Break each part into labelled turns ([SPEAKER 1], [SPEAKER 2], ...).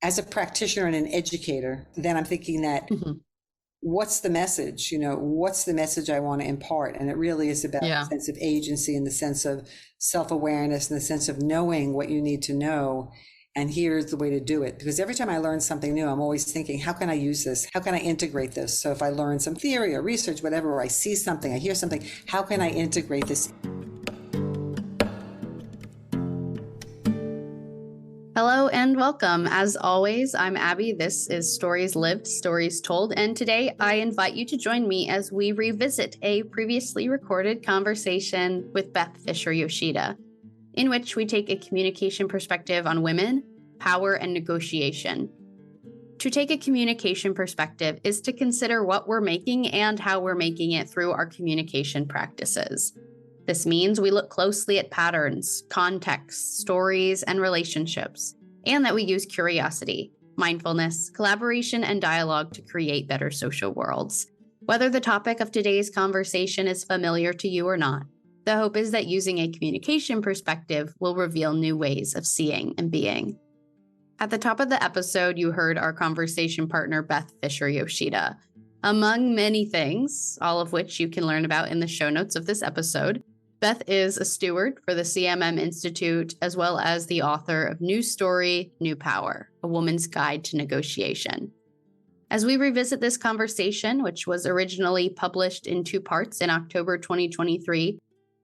[SPEAKER 1] as a practitioner and an educator, then I'm thinking that what's the message? What's the message I want to impart? And it really is about the sense of agency and the sense of self-awareness and the sense of knowing what you need to know. And here's the way to do it. Because every time I learn something new, I'm always thinking, how can I use this? How can I integrate this? So if I learn some theory or research, whatever, or I see something, I hear something, how can I integrate this?
[SPEAKER 2] Hello and welcome. As always, I'm Abby. This is Stories Lived, Stories Told, and today I invite you to join me as we revisit a previously recorded conversation with Beth Fisher-Yoshida, in which we take a communication perspective on women, power, and negotiation. To take a communication perspective is to consider what we're making and how we're making it through our communication practices. This means we look closely at patterns, contexts, stories, and relationships, and that we use curiosity, mindfulness, collaboration, and dialogue to create better social worlds. Whether the topic of today's conversation is familiar to you or not, the hope is that using a communication perspective will reveal new ways of seeing and being. At the top of the episode, you heard our conversation partner, Beth Fisher-Yoshida. Among many things, all of which you can learn about in the show notes of this episode, Beth is a steward for the CMM Institute, as well as the author of New Story, New Power, A Woman's Guide to Negotiation. As we revisit this conversation, which was originally published in 2 parts in October 2023,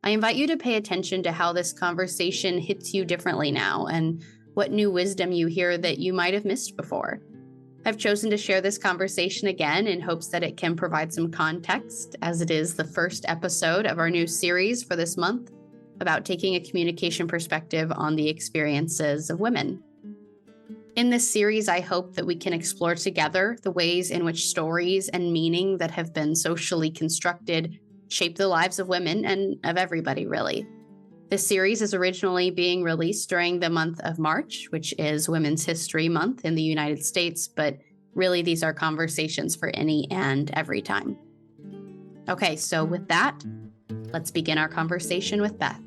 [SPEAKER 2] I invite you to pay attention to how this conversation hits you differently now and what new wisdom you hear that you might have missed before. I've chosen to share this conversation again in hopes that it can provide some context, as it is the first episode of our new series for this month about taking a communication perspective on the experiences of women. In this series, I hope that we can explore together the ways in which stories and meaning that have been socially constructed shape the lives of women and of everybody, really. This series is originally being released during the month of March, which is Women's History Month in the United States, but really these are conversations for any and every time. Okay, so with that, let's begin our conversation with Beth.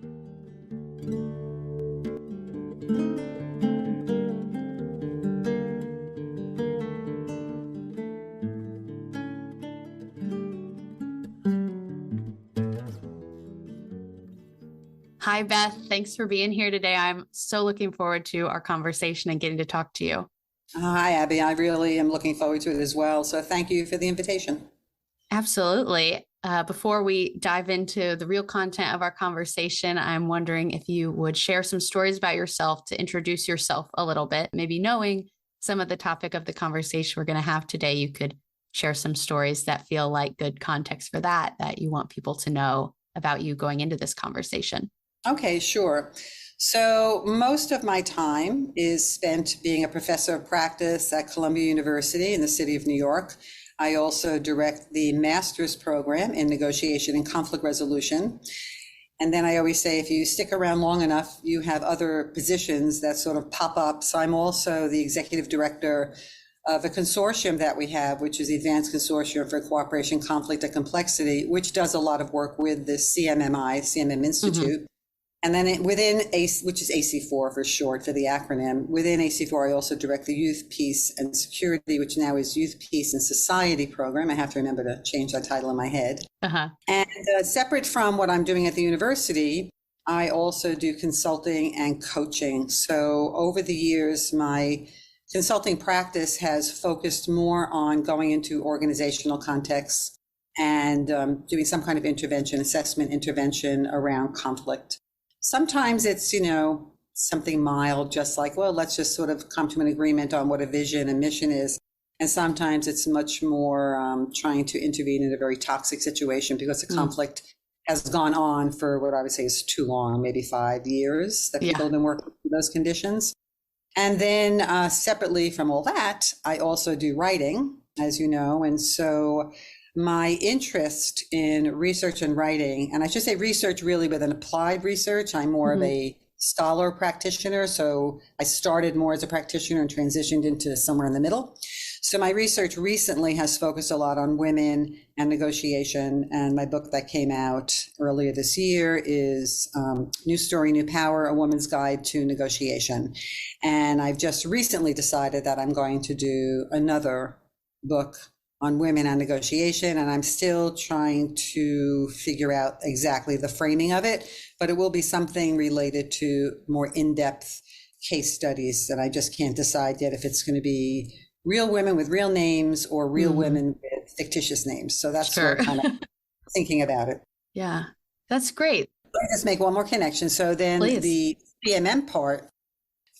[SPEAKER 2] Hi, Beth. Thanks for being here today. I'm so looking forward to our conversation and getting to talk to you.
[SPEAKER 1] Hi, Abby. I really am looking forward to it as well. So thank you for the invitation.
[SPEAKER 2] Absolutely. Before we dive into the real content of our conversation, I'm wondering if you would share some stories about yourself to introduce yourself a little bit. Maybe knowing some of the topic of the conversation we're going to have today, you could share some stories that feel like good context for that you want people to know about you going into this conversation.
[SPEAKER 1] Okay, sure. So most of my time is spent being a professor of practice at Columbia University in the city of New York. I also direct the master's program in negotiation and conflict resolution. And then I always say, if you stick around long enough, you have other positions that sort of pop up. So I'm also the executive director of a consortium that we have, which is the Advanced Consortium for Cooperation, Conflict, and Complexity, which does a lot of work with the CMM Institute. And then within which is AC4 for short, for the acronym, within AC4, I also direct the Youth, Peace, and Security, which now is Youth, Peace, and Society program. I have to remember to change that title in my head. And separate from what I'm doing at the university, I also do consulting and coaching. So over the years, my consulting practice has focused more on going into organizational contexts and doing some kind of assessment intervention around conflict. Sometimes it's, something mild, just like, well, let's just sort of come to an agreement on what a vision and mission is. And sometimes it's much more trying to intervene in a very toxic situation because the conflict has gone on for what I would say is too long, maybe 5 years that people have been working with those conditions. And then separately from all that, I also do writing, as you know. And so my interest in research and writing, and I should say research really with an applied research. I'm more of a scholar practitioner. So I started more as a practitioner and transitioned into somewhere in the middle. So my research recently has focused a lot on women and negotiation. And my book that came out earlier this year is New Story, New Power, A Woman's Guide to Negotiation. And I've just recently decided that I'm going to do another book on women and negotiation. And I'm still trying to figure out exactly the framing of it, but it will be something related to more in-depth case studies that I just can't decide yet if it's going to be real women with real names or real women with fictitious names. So that's
[SPEAKER 2] Sure.
[SPEAKER 1] what I'm kind of thinking about it.
[SPEAKER 2] Yeah, that's great.
[SPEAKER 1] Let me just make one more connection. So then
[SPEAKER 2] Please.
[SPEAKER 1] the CMM part,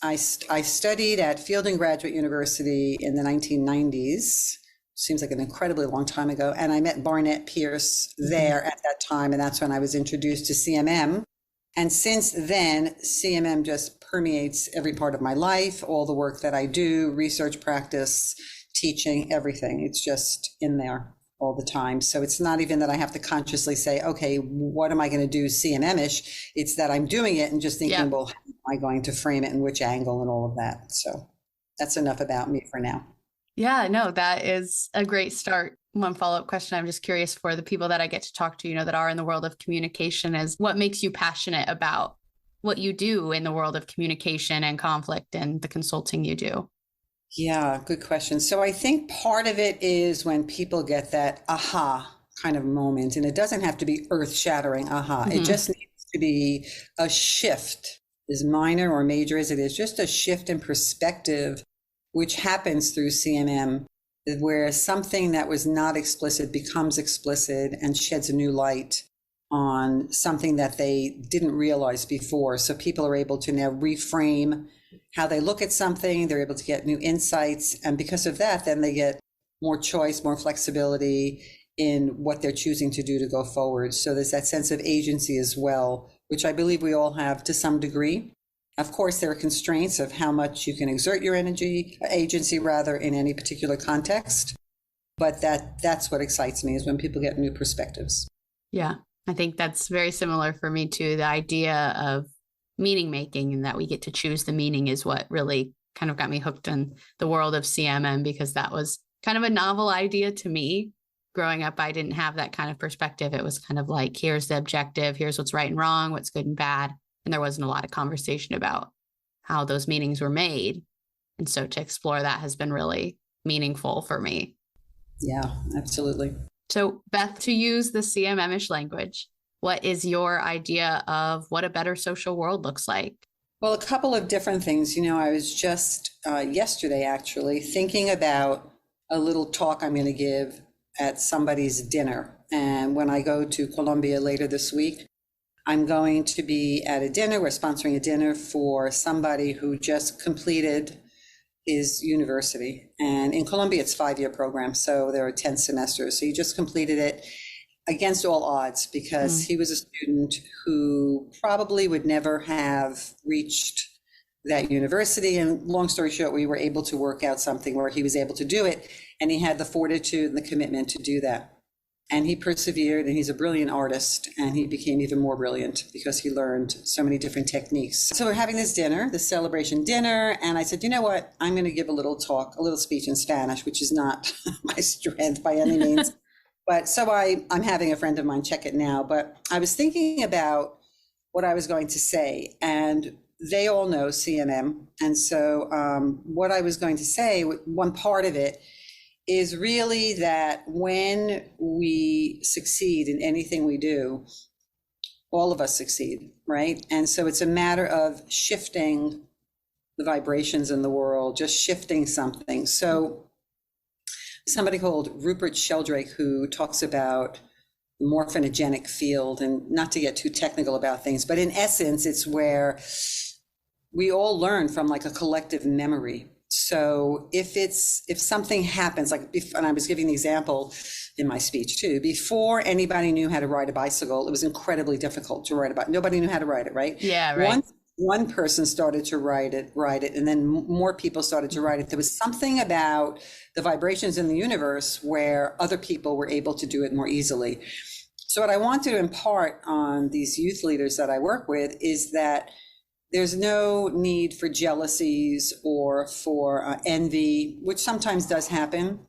[SPEAKER 1] I studied at Fielding Graduate University in the 1990s. Seems like an incredibly long time ago. And I met Barnett Pierce there at that time. And that's when I was introduced to CMM. And since then, CMM just permeates every part of my life, all the work that I do, research, practice, teaching, everything. It's just in there all the time. So it's not even that I have to consciously say, okay, what am I going to do CMM-ish? It's that I'm doing it and just thinking, well, how am I going to frame it and which angle and all of that? So that's enough about me for now.
[SPEAKER 2] Yeah, no, that is a great start. One follow-up question I'm just curious for the people that I get to talk to, that are in the world of communication, is what makes you passionate about what you do in the world of communication and conflict and the consulting you do?
[SPEAKER 1] Yeah, good question. So I think part of it is when people get that aha kind of moment, and it doesn't have to be earth-shattering aha. It just needs to be a shift, as minor or major as it is, just a shift in perspective, which happens through CMM, where something that was not explicit becomes explicit and sheds a new light on something that they didn't realize before. So people are able to now reframe how they look at something. They're able to get new insights. And because of that, then they get more choice, more flexibility in what they're choosing to do to go forward. So there's that sense of agency as well, which I believe we all have to some degree. Of course, there are constraints of how much you can exert your agency in any particular context. But that's what excites me, is when people get new perspectives.
[SPEAKER 2] Yeah, I think that's very similar for me too. The idea of meaning making and that we get to choose the meaning is what really kind of got me hooked in the world of CMM, because that was kind of a novel idea to me. Growing up, I didn't have that kind of perspective. It was kind of like, here's the objective, here's what's right and wrong, what's good and bad. And there wasn't a lot of conversation about how those meanings were made. And so to explore that has been really meaningful for me.
[SPEAKER 1] Yeah, absolutely.
[SPEAKER 2] So Beth, to use the CMM-ish language, what is your idea of what a better social world looks like?
[SPEAKER 1] Well, a couple of different things. I was just yesterday actually thinking about a little talk I'm going to give at somebody's dinner. And when I go to Colombia later this week, I'm going to be at a dinner. We're sponsoring a dinner for somebody who just completed his university. And in Colombia, it's a 5-year program. So there are 10 semesters. So he just completed it against all odds, because he was a student who probably would never have reached that university. And long story short, we were able to work out something where he was able to do it. And he had the fortitude and the commitment to do that. And he persevered, and he's a brilliant artist, and he became even more brilliant because he learned so many different techniques. So we're having this dinner, this celebration dinner, and I said, you know what, I'm going to give a little talk, a little speech in Spanish, which is not my strength by any means. But so I'm having a friend of mine check it now, but I was thinking about what I was going to say, and they all know CMM. And so what I was going to say, one part of it, is really that when we succeed in anything we do, all of us succeed, right? And so it's a matter of shifting the vibrations in the world, just shifting something. So somebody called Rupert Sheldrake, who talks about the morphinogenic field, and not to get too technical about things, but in essence, it's where we all learn from like a collective memory. So if something happens, and I was giving the example in my speech too, before anybody knew how to ride a bicycle, it was incredibly difficult to ride a bike. Nobody knew how to ride it, right?
[SPEAKER 2] Yeah, right.
[SPEAKER 1] Once one person started to ride it, and then more people started to ride it, there was something about the vibrations in the universe where other people were able to do it more easily. So what I want to impart on these youth leaders that I work with is that there's no need for jealousies or for envy, which sometimes does happen,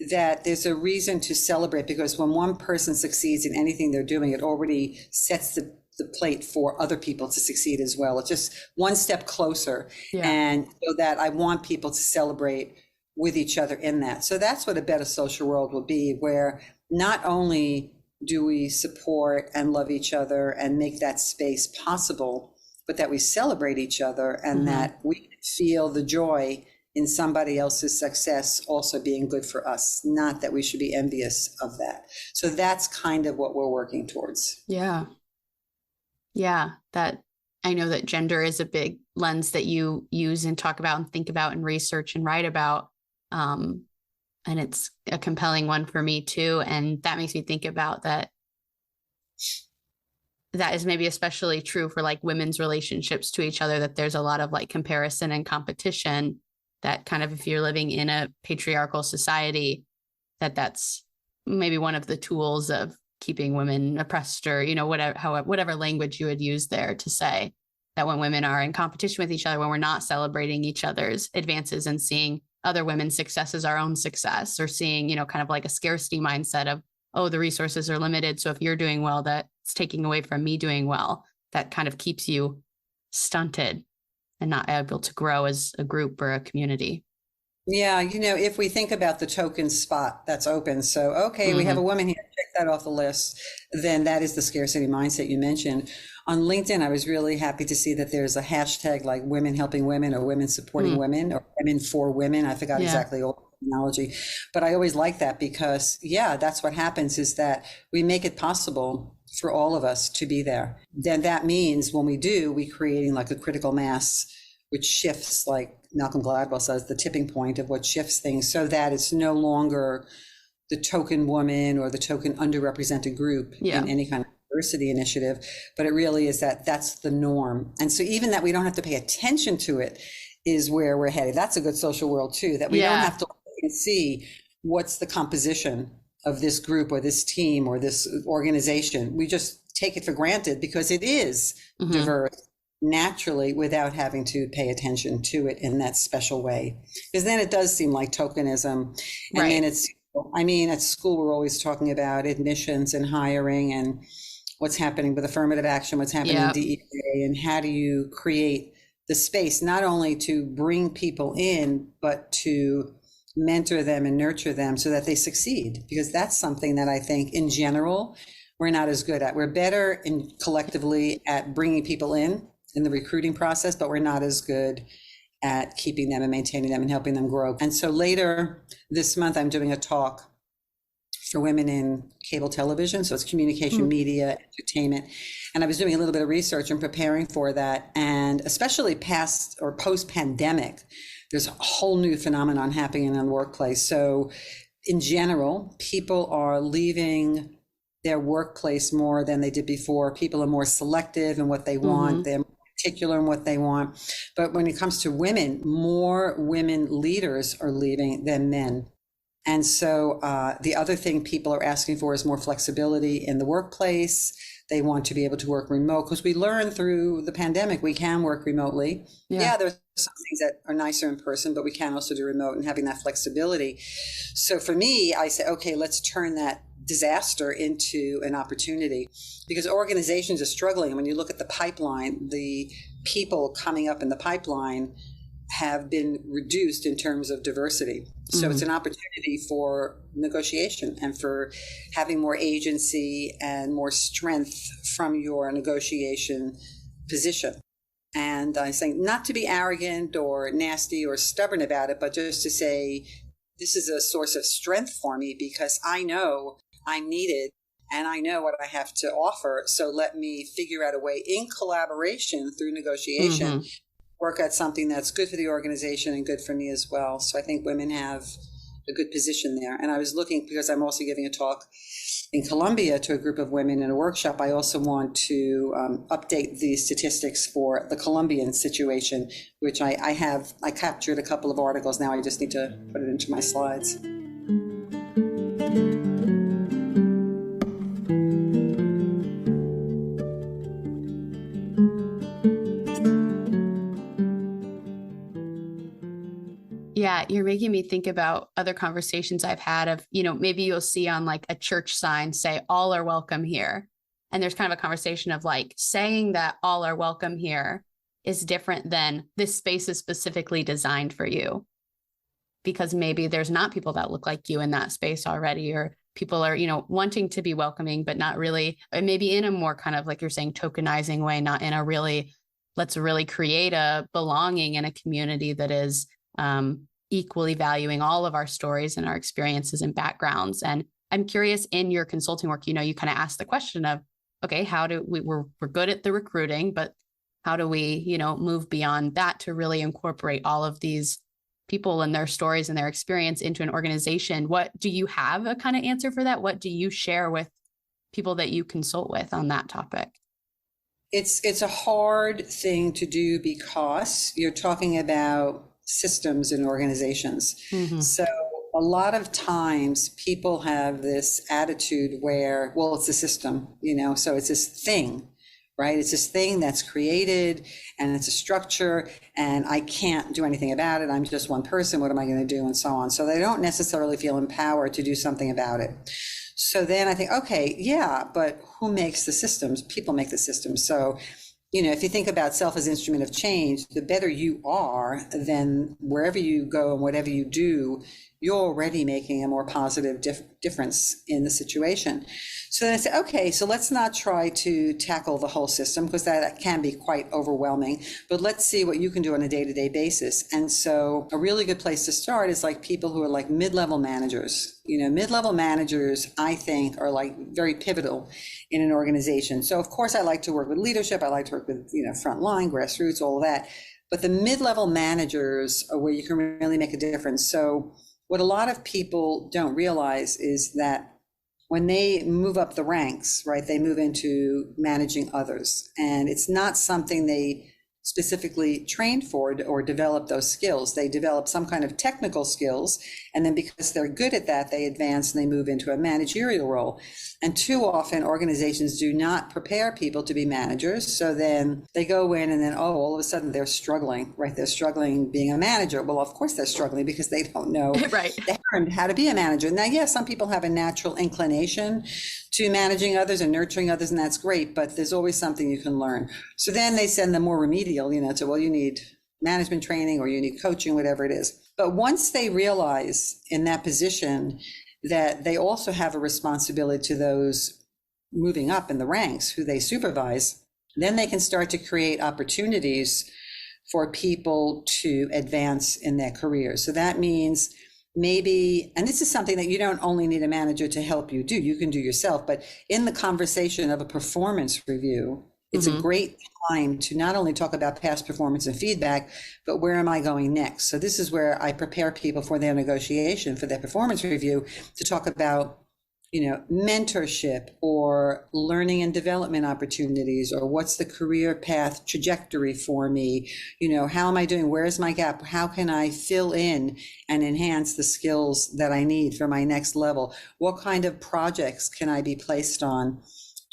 [SPEAKER 1] that there's a reason to celebrate, because when one person succeeds in anything they're doing, it already sets the plate for other people to succeed as well. It's just one step closer.
[SPEAKER 2] Yeah.
[SPEAKER 1] And so that I want people to celebrate with each other in that. So that's what a better social world will be, where not only do we support and love each other and make that space possible, but that we celebrate each other and that we feel the joy in somebody else's success also being good for us, not that we should be envious of that. So that's kind of what we're working towards.
[SPEAKER 2] Yeah. Yeah. That I know that gender is a big lens that you use and talk about and think about and research and write about. And it's a compelling one for me too. And that makes me think about that is maybe especially true for like women's relationships to each other, that there's a lot of like comparison and competition, that kind of, if you're living in a patriarchal society, that's maybe one of the tools of keeping women oppressed, or, you know, whatever language you would use there to say that when women are in competition with each other, when we're not celebrating each other's advances and seeing other women's success as our own success, or seeing, you know, kind of like a scarcity mindset of, oh, the resources are limited, so if you're doing well, that's taking away from me doing well, that kind of keeps you stunted and not able to grow as a group or a community.
[SPEAKER 1] Yeah, you know, if we think about the token spot that's open, so, okay, we have a woman here, check that off the list, then that is the scarcity mindset you mentioned. On LinkedIn, I was really happy to see that there's a hashtag like women helping women, or women supporting women, or women for women. I forgot exactly all the terminology, but I always like that, because yeah, that's what happens, is that we make it possible for all of us to be there. Then that means when we do, we creating like a critical mass, which shifts, like Malcolm Gladwell says, the tipping point of what shifts things, so that it's no longer the token woman or the token underrepresented group in any kind of diversity initiative, but it really is that's the norm. And so even that we don't have to pay attention to it is where we're headed. That's a good social world too, that we don't have to look and see what's the composition of this group or this team or this organization. We just take it for granted because it is diverse naturally, without having to pay attention to it in that special way. Because then it does seem like tokenism. And then it's, I mean, at school, we're always talking about admissions and hiring and what's happening with affirmative action, what's happening in DEA, and how do you create the space not only to bring people in, but to mentor them and nurture them so that they succeed. Because that's something that I think in general, we're not as good at. We're better collectively at bringing people in the recruiting process, but we're not as good at keeping them and maintaining them and helping them grow. And so later this month, I'm doing a talk for women in cable television. So it's communication, media, entertainment. And I was doing a little bit of research and preparing for that. And especially past or post-pandemic, there's a whole new phenomenon happening in the workplace. So in general, people are leaving their workplace more than they did before. People are more selective in what they want. They're particular in what they want. But when it comes to women, more women leaders are leaving than men. And so the other thing people are asking for is more flexibility in the workplace. They want to be able to work remote, because we learned through the pandemic we can work remotely. Yeah, there's some things that are nicer in person, but we can also do remote, and having that flexibility. So for me, I say, okay, let's turn that disaster into an opportunity, because organizations are struggling. When you look at the pipeline, the people coming up in the pipeline have been reduced in terms of diversity. So it's an opportunity for negotiation and for having more agency and more strength from your negotiation position. And I think not to be arrogant or nasty or stubborn about it, but just to say, this is a source of strength for me, because I know I'm needed and I know what I have to offer. So let me figure out a way in collaboration through negotiation, work at something that's good for the organization and good for me as well. So I think women have a good position there. And I was looking, because I'm also giving a talk in Colombia to a group of women in a workshop, I also want to update the statistics for the Colombian situation, which I captured a couple of articles now. I just need to put it into my slides.
[SPEAKER 2] you're making me think about other conversations I've had of, maybe you'll see on like a church sign say, all are welcome here. And there's kind of a conversation of like saying that all are welcome here is different than this space is specifically designed for you. Because maybe there's not people that look like you in that space already, or people are, wanting to be welcoming, but not really, or maybe in a more kind of like you're saying, tokenizing way, not in a really, let's really create a belonging in a community that is equally valuing all of our stories and our experiences and backgrounds. And I'm curious, in your consulting work, you kind of ask the question of, okay, how do we're good at the recruiting, but how do we, move beyond that to really incorporate all of these people and their stories and their experience into an organization? What do you have a kind of answer for that? What do you share with people that you consult with on that topic?
[SPEAKER 1] It's a hard thing to do because you're talking about systems in organizations.
[SPEAKER 2] Mm-hmm.
[SPEAKER 1] So a lot of times people have this attitude where, well, it's a system, so it's this thing, right? It's this thing that's created and it's a structure and I can't do anything about it. I'm just one person. What am I going to do? And so on. So they don't necessarily feel empowered to do something about it. So then I think, okay, yeah, but who makes the systems? People make the systems. So, if you think about self as instrument of change, the better you are, then wherever you go and whatever you do, you're already making a more positive difference in the situation. So then I said, okay, so let's not try to tackle the whole system because that can be quite overwhelming, but let's see what you can do on a day-to-day basis. And so a really good place to start is like people who are like mid-level managers. Mid-level managers, I think, are like very pivotal in an organization. So of course I like to work with leadership. I like to work with, frontline, grassroots, all of that. But the mid-level managers are where you can really make a difference. So what a lot of people don't realize is that when they move up the ranks, right, they move into managing others. And it's not something they specifically trained for or develop those skills. They develop some kind of technical skills. And then because they're good at that, they advance and they move into a managerial role. And too often organizations do not prepare people to be managers. So then they go in and then, all of a sudden they're struggling, right? They're struggling being a manager. Well, of course they're struggling because they don't know
[SPEAKER 2] Right.
[SPEAKER 1] They learned how to be a manager. Now, yes, some people have a natural inclination to managing others and nurturing others, and that's great, but there's always something you can learn. So then they send them more remedial, to, well, you need management training or you need coaching, whatever it is. But once they realize in that position that they also have a responsibility to those moving up in the ranks who they supervise, then they can start to create opportunities for people to advance in their careers. So that means maybe, and this is something that you don't only need a manager to help you do, you can do yourself, but in the conversation of a performance review, it's a great time to not only talk about past performance and feedback, but where am I going next? So this is where I prepare people for their negotiation, for their performance review, to talk about, mentorship or learning and development opportunities, or what's the career path trajectory for me? How am I doing? Where's my gap? How can I fill in and enhance the skills that I need for my next level? What kind of projects can I be placed on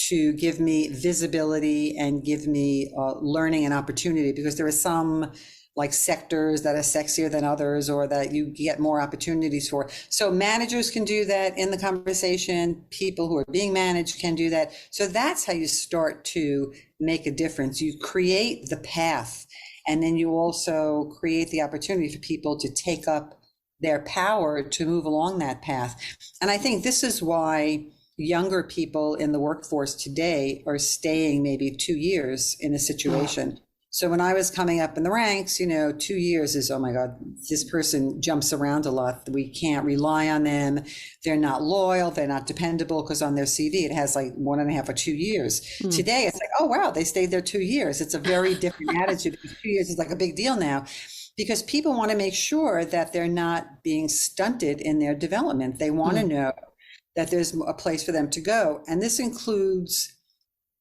[SPEAKER 1] to give me visibility and give me learning and opportunity? Because there are some like sectors that are sexier than others or that you get more opportunities for. So managers can do that in the conversation. People who are being managed can do that. So that's how you start to make a difference. You create the path, and then you also create the opportunity for people to take up their power to move along that path. And I think this is why younger people in the workforce today are staying maybe 2 years in a situation. So when I was coming up in the ranks, 2 years is, oh my God, this person jumps around a lot. We can't rely on them. They're not loyal. They're not dependable, because on their CV, it has like 1.5 or 2 years. Today, it's like, oh, wow, they stayed there 2 years. It's a very different attitude, because 2 years is like a big deal now, because people want to make sure that they're not being stunted in their development. They want to know that there's a place for them to go. And this includes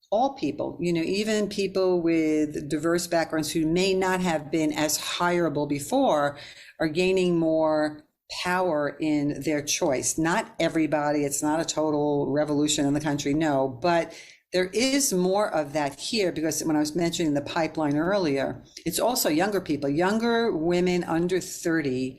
[SPEAKER 1] all people, even people with diverse backgrounds who may not have been as hireable before are gaining more power in their choice. Not everybody, it's not a total revolution in the country, no, but there is more of that here, because when I was mentioning the pipeline earlier, it's also younger people, younger women under 30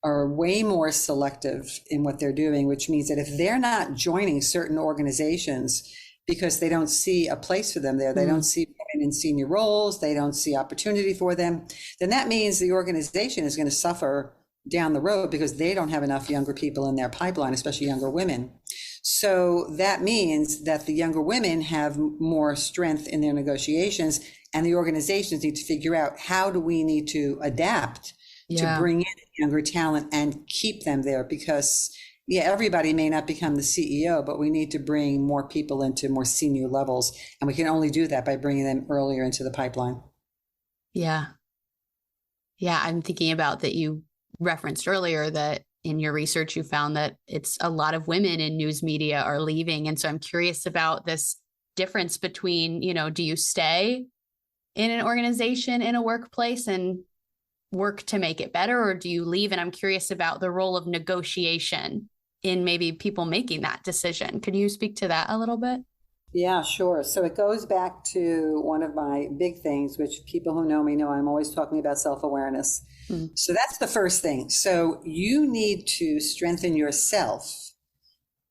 [SPEAKER 1] are way more selective in what they're doing, which means that if they're not joining certain organizations because they don't see a place for them there, they don't see women in senior roles, they don't see opportunity for them, then that means the organization is going to suffer down the road because they don't have enough younger people in their pipeline, especially younger women. So that means that the younger women have more strength in their negotiations, and the organizations need to figure out, how do we need to adapt to bring in younger talent and keep them there? Because everybody may not become the CEO, but we need to bring more people into more senior levels, and we can only do that by bringing them earlier into the pipeline.
[SPEAKER 2] Yeah, I'm thinking about that. You referenced earlier that in your research, you found that it's a lot of women in news media are leaving. And so I'm curious about this difference between, do you stay in an organization, in a workplace, and work to make it better, or do you leave? And I'm curious about the role of negotiation in maybe people making that decision. Could you speak to that a little bit?
[SPEAKER 1] Yeah, sure. So it goes back to one of my big things, which people who know me know I'm always talking about self-awareness. So that's the first thing. So you need to strengthen yourself.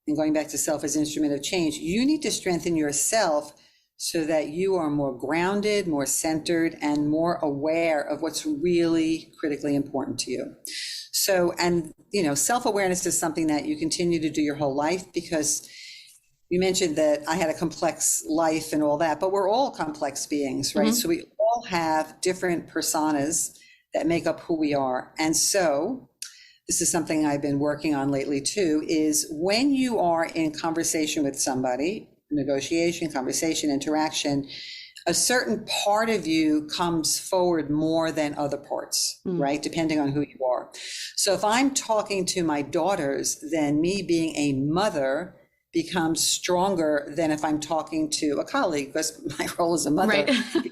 [SPEAKER 1] And going back to self as instrument of change, you need to strengthen yourself so that you are more grounded, more centered, and more aware of what's really critically important to you. So, and self-awareness is something that you continue to do your whole life, because you mentioned that I had a complex life and all that, but we're all complex beings, right? So we all have different personas that make up who we are. And so this is something I've been working on lately too, is when you are in conversation with somebody, negotiation, conversation, interaction, a certain part of you comes forward more than other parts, right? Depending on who you are. So if I'm talking to my daughters, then me being a mother becomes stronger than if I'm talking to a colleague, because my role as a mother is going to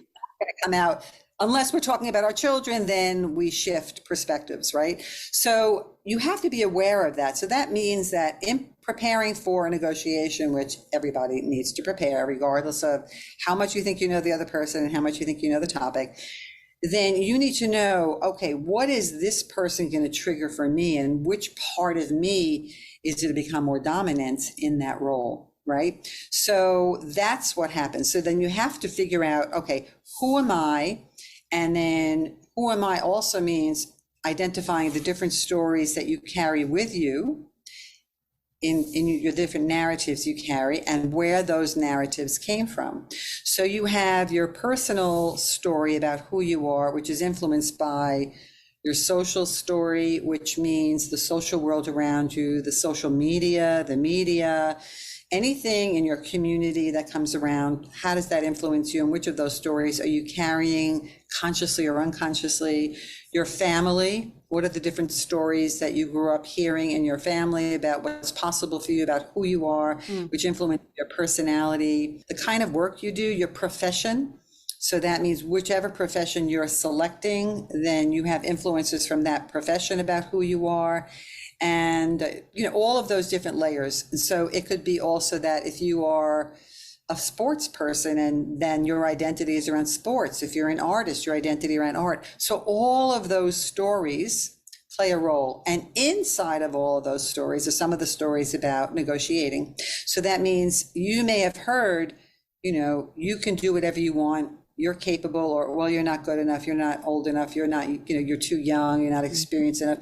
[SPEAKER 1] come out. Unless we're talking about our children, then we shift perspectives, right? So you have to be aware of that. So that means that in preparing for a negotiation, which everybody needs to prepare, regardless of how much you think you know the other person and how much you think you know the topic, then you need to know, okay, what is this person going to trigger for me, and which part of me is going to become more dominant in that role, right? So that's what happens. So then you have to figure out, okay, who am I? And then who am I also means identifying the different stories that you carry with you in your different narratives you carry, and where those narratives came from. So you have your personal story about who you are, which is influenced by your social story, which means the social world around you, the social media, the media, anything in your community that comes around. How does that influence you, and which of those stories are you carrying consciously or unconsciously? Your family, what are the different stories that you grew up hearing in your family about what's possible for you, about who you are, which influence your personality? The kind of work you do, your profession. So that means whichever profession you're selecting, then you have influences from that profession about who you are. And, all of those different layers. So it could be also that if you are a sports person, and then your identity is around sports. If you're an artist, your identity around art. So all of those stories play a role. And inside of all of those stories are some of the stories about negotiating. So that means you may have heard, you can do whatever you want. You're capable, or, well, you're not good enough. You're not old enough. You're not, you're too young. You're not experienced enough.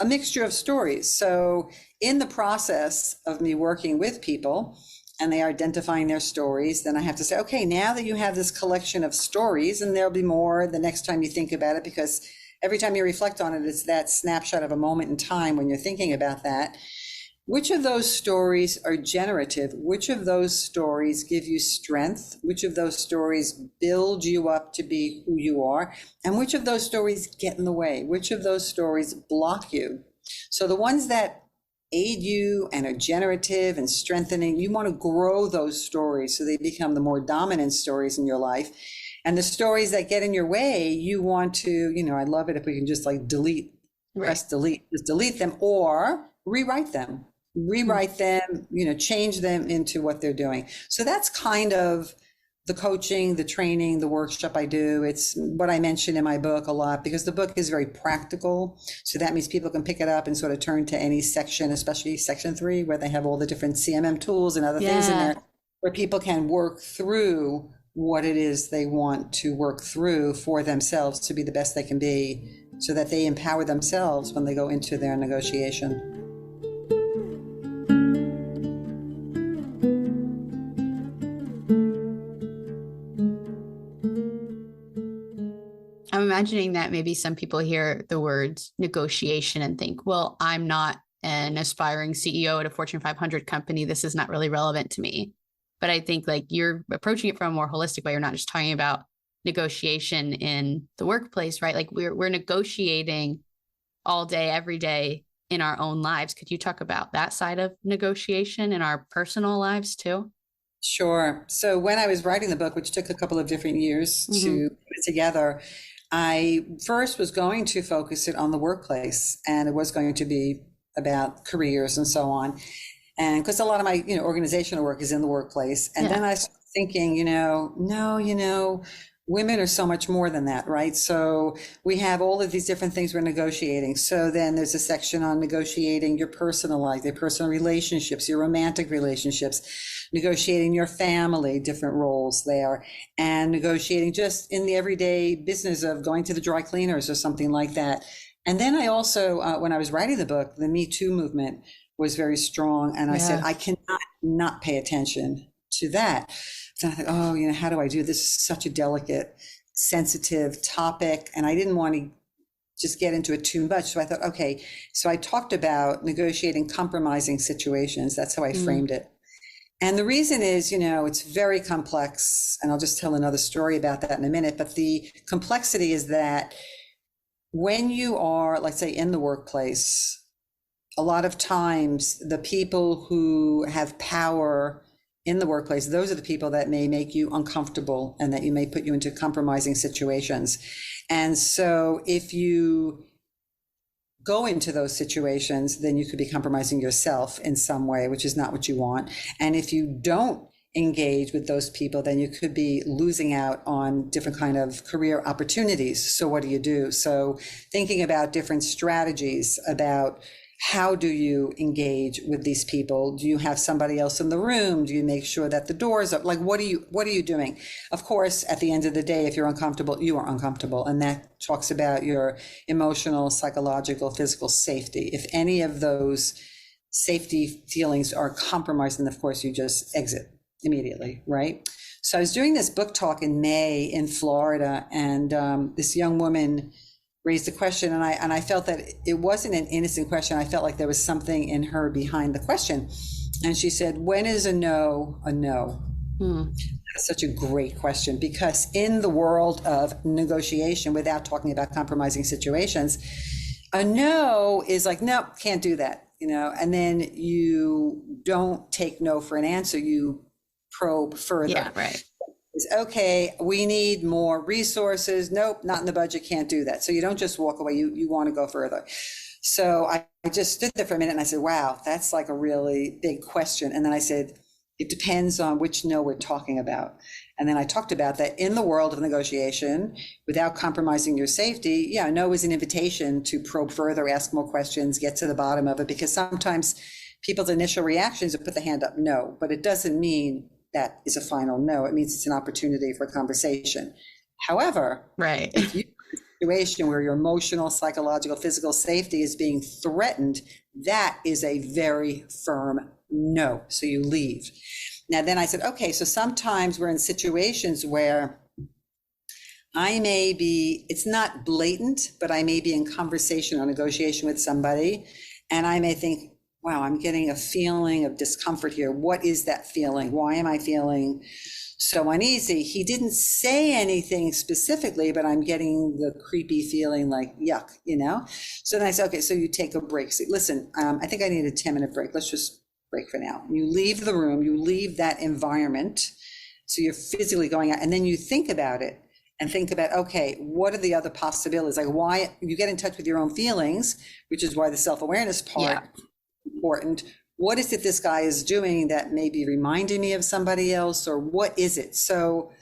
[SPEAKER 1] A mixture of stories. So in the process of me working with people and they are identifying their stories, then I have to say, okay, now that you have this collection of stories, and there'll be more the next time you think about it, because every time you reflect on it, it's that snapshot of a moment in time when you're thinking about that. Which of those stories are generative? Which of those stories give you strength? Which of those stories build you up to be who you are? And which of those stories get in the way? Which of those stories block you? So the ones that aid you and are generative and strengthening, you want to grow those stories so they become the more dominant stories in your life. And the stories that get in your way, you want to, I love it if we can just delete, press delete, just delete them, or rewrite them, change them into what they're doing. So that's kind of the coaching, the training, the workshop I do. It's what I mention in my book a lot because the book is very practical. So that means people can pick it up and sort of turn to any section, especially section 3, where they have all the different CMM tools and other things in there, where people can work through what it is they want to work through for themselves to be the best they can be, so that they empower themselves when they go into their negotiation.
[SPEAKER 2] I'm imagining that maybe some people hear the words negotiation and think, well, I'm not an aspiring CEO at a Fortune 500 company. This is not really relevant to me. But I think like you're approaching it from a more holistic way. You're not just talking about negotiation in the workplace, right? Like we're negotiating all day, every day in our own lives. Could you talk about that side of negotiation in our personal lives too?
[SPEAKER 1] Sure. So when I was writing the book, which took a couple of different years to put it together, I first was going to focus it on the workplace, and it was going to be about careers and so on. And because a lot of my, organizational work is in the workplace. And then I started thinking, no, women are so much more than that, right? So we have all of these different things we're negotiating. So then there's a section on negotiating your personal life, your personal relationships, your romantic relationships, negotiating your family, different roles there, and negotiating just in the everyday business of going to the dry cleaners or something like that. And then I also, when I was writing the book, the Me Too movement was very strong. And I said, I cannot not pay attention to that. So I thought, how do I do this? This is such a delicate, sensitive topic. And I didn't want to just get into it too much. So I thought, okay, so I talked about negotiating compromising situations. That's how I framed it. And the reason is, it's very complex. And I'll just tell another story about that in a minute. But the complexity is that when you are, let's say, in the workplace, a lot of times the people who have power in the workplace, those are the people that may make you uncomfortable and that you may put you into compromising situations. And so if you go into those situations, then you could be compromising yourself in some way, which is not what you want. And if you don't engage with those people, then you could be losing out on different kind of career opportunities. So what do you do? So thinking about different strategies about how do you engage with these people? Do you have somebody else in the room? Do you make sure that the doors are like, what are you doing? Of course, at the end of the day, if you're uncomfortable, you are uncomfortable. And that talks about your emotional, psychological, physical safety. If any of those safety feelings are compromised, then of course you just exit immediately, right? So I was doing this book talk in May in Florida, and this young woman raised a question, and I felt that it wasn't an innocent question. I felt like there was something in her behind the question. And she said, when is a no a no? That's such a great question, because in the world of negotiation, without talking about compromising situations, a no is like, no, can't do that, and then you don't take no for an answer, you probe further.
[SPEAKER 2] Yeah, right.
[SPEAKER 1] Is okay, we need more resources. Nope, not in the budget, can't do that. So you don't just walk away, you want to go further. So I just stood there for a minute and I said, wow, that's like a really big question. And then I said, it depends on which no we're talking about. And then I talked about that in the world of negotiation, without compromising your safety, no is an invitation to probe further, ask more questions, get to the bottom of it, because sometimes people's initial reactions are put the hand up, no, but it doesn't mean that is a final no. It means it's an opportunity for conversation. However,
[SPEAKER 2] right.
[SPEAKER 1] If you're in a situation where your emotional, psychological, physical safety is being threatened, that is a very firm no. So you leave. Now, then I said, okay, so sometimes we're in situations where I may be, it's not blatant, but I may be in conversation or negotiation with somebody, and I may think, wow, I'm getting a feeling of discomfort here. What is that feeling? Why am I feeling so uneasy? He didn't say anything specifically, but I'm getting the creepy feeling like yuck, So then I said, okay, so you take a break. Say, listen, I think I need a 10-minute break. Let's just break for now. You leave the room, you leave that environment. So you're physically going out, and then you think about it and think about, okay, what are the other possibilities? Like, why you get in touch with your own feelings, which is why the self-awareness part important. what is it this guy is doing that may be reminding me of somebody else, or what is it? So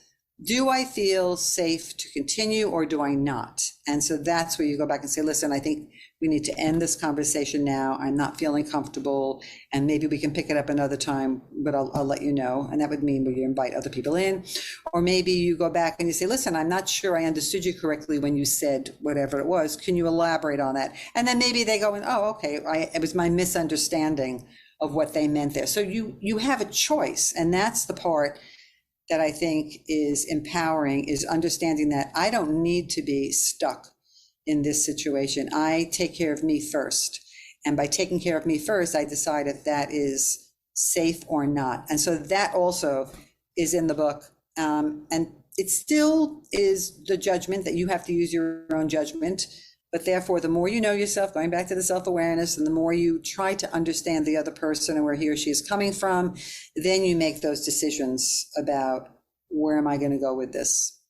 [SPEAKER 1] do I feel safe to continue or do I not? And so that's where you go back and say, listen, I think we need to end this conversation now. I'm not feeling comfortable, and maybe we can pick it up another time, but I'll let you know. And that would mean you invite other people in, or maybe you go back and you say, listen, I'm not sure I understood you correctly when you said whatever it was. Can you elaborate on that? And then maybe they go, oh, okay, it was my misunderstanding of what they meant there. So you have a choice, and that's the part that I think is empowering, is understanding that I don't need to be stuck in this situation. I take care of me first. And by taking care of me first, I decide if that is safe or not. And so that also is in the book. And it still is the judgment that you have to use your own judgment. But therefore, the more you know yourself, going back to the self-awareness, and the more you try to understand the other person and where he or she is coming from, then you make those decisions about, where am I going to go with this?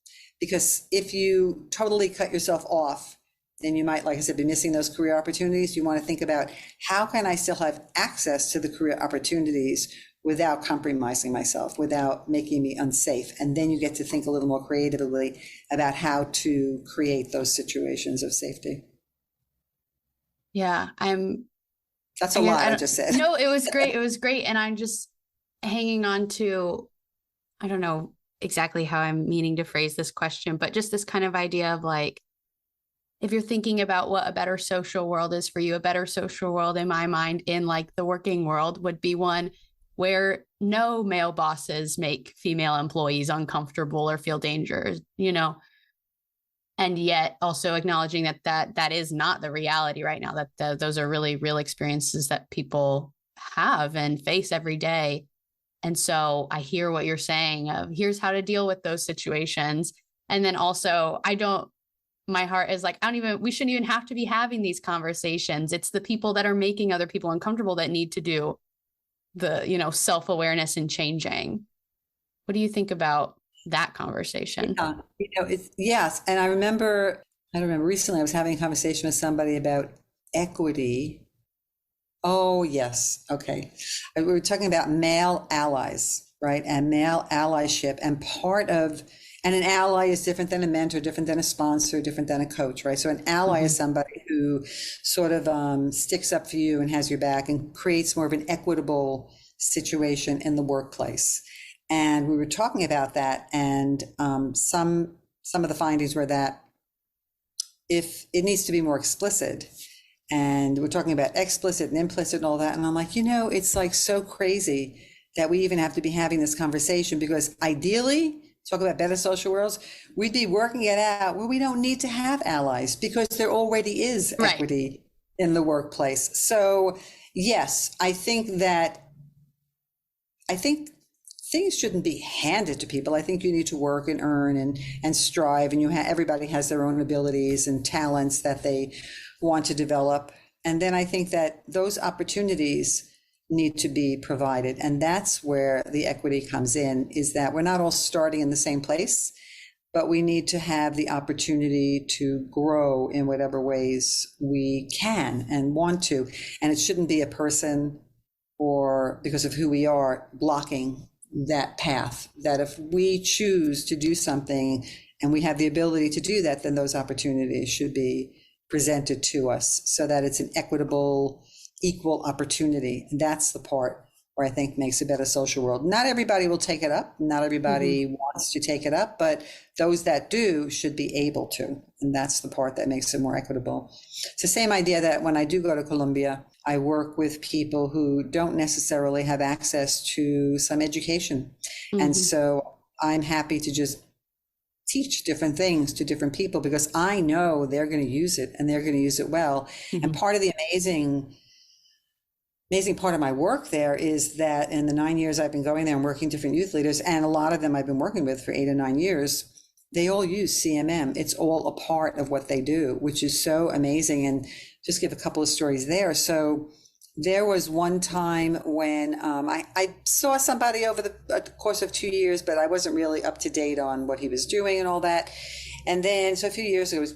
[SPEAKER 1] Because if you totally cut yourself off, then you might, like I said, be missing those career opportunities. You want to think about, how can I still have access to the career opportunities without compromising myself, without making me unsafe? And then you get to think a little more creatively about how to create those situations of safety.
[SPEAKER 2] Yeah,
[SPEAKER 1] That's a lot I just said.
[SPEAKER 2] No, it was great. It was great. And I'm just hanging on to, I don't know exactly how I'm meaning to phrase this question, but just this kind of idea of like, if you're thinking about what a better social world is for you, a better social world in my mind, in like the working world, would be one where no male bosses make female employees uncomfortable or feel danger, and yet also acknowledging that is not the reality right now, that those are really real experiences that people have and face every day. And so I hear what you're saying of, here's how to deal with those situations. And then also, my heart is like, we shouldn't even have to be having these conversations. It's the people that are making other people uncomfortable that need to do the, self-awareness and changing. What do you think about that conversation?
[SPEAKER 1] Yes. And I remember recently I was having a conversation with somebody about equity. Oh, yes. Okay. We were talking about male allies, right? And male allyship. And and an ally is different than a mentor, different than a sponsor, different than a coach, right? So an ally is somebody who sort of sticks up for you and has your back and creates more of an equitable situation in the workplace. And we were talking about that, and some of the findings were that if it needs to be more explicit, and we're talking about explicit and implicit and all that, and I'm like, it's like so crazy that we even have to be having this conversation, because ideally, talk about better social worlds, we'd be working it out where we don't need to have allies, because there already is equity in the workplace. So yes, I think things shouldn't be handed to people. I think you need to work and earn and strive, and everybody has their own abilities and talents that they want to develop. And then I think that those opportunities need to be provided. And that's where the equity comes in, is that we're not all starting in the same place, but we need to have the opportunity to grow in whatever ways we can and want to. And it shouldn't be a person, or because of who we are, blocking that path. That if we choose to do something and we have the ability to do that, then those opportunities should be presented to us so that it's an equitable, equal opportunity. And that's the part where I think makes a better social world. Not everybody will take it up. Not everybody wants to take it up, but those that do should be able to. And that's the part that makes it more equitable. It's the same idea that when I do go to Columbia, I work with people who don't necessarily have access to some education. And so I'm happy to just teach different things to different people, because I know they're going to use it, and they're going to use it well. And part of the amazing part of my work there is that in the 9 years I've been going there and working different youth leaders, and a lot of them I've been working with for 8 or 9 years, they all use CMM. It's all a part of what they do, which is so amazing. And just give a couple of stories there. So there was one time when I saw somebody over the course of 2 years, but I wasn't really up to date on what he was doing and all that. And then, so a few years ago, it was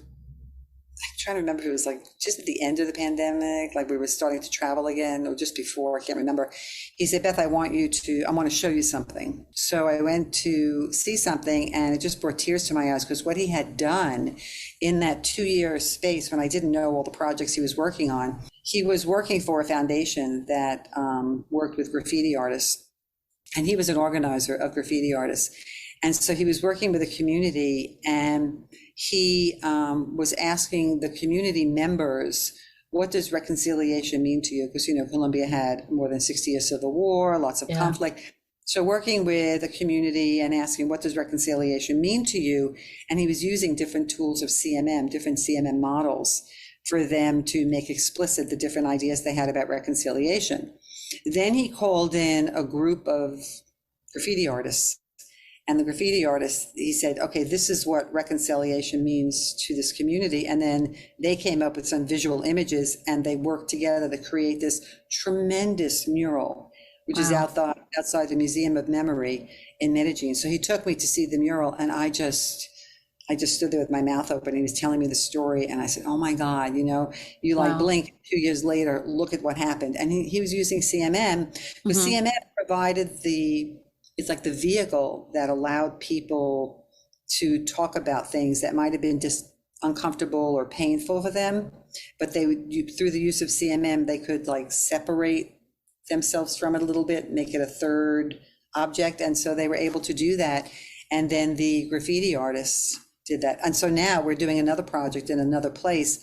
[SPEAKER 1] trying to remember if it was like just at the end of the pandemic, like we were starting to travel again, or just before, I can't remember. He said, Beth, I want to show you something. So I went to see something, and it just brought tears to my eyes, because what he had done in that 2-year space, when I didn't know all the projects he was working on, he was working for a foundation that worked with graffiti artists. And he was an organizer of graffiti artists. And so he was working with a community, and he was asking the community members, what does reconciliation mean to you? Because, Colombia had more than 60 years of civil war, lots of conflict. So working with a community and asking, what does reconciliation mean to you? And he was using different tools of CMM, different CMM models, for them to make explicit the different ideas they had about reconciliation. Then he called in a group of graffiti artists. And the graffiti artists, he said, okay, this is what reconciliation means to this community. And then they came up with some visual images, and they worked together to create this tremendous mural, which is outside the Museum of Memory in Medellin. So he took me to see the mural, and I just stood there with my mouth open. He was telling me the story, and I said, oh my God, you like blink, 2 years later, look at what happened. And he was using CMM, because CMM provided it's like the vehicle that allowed people to talk about things that might have been just uncomfortable or painful for them, but through the use of CMM, they could like separate themselves from it a little bit, make it a third object. And so they were able to do that. And then the graffiti artists did that. And so now we're doing another project in another place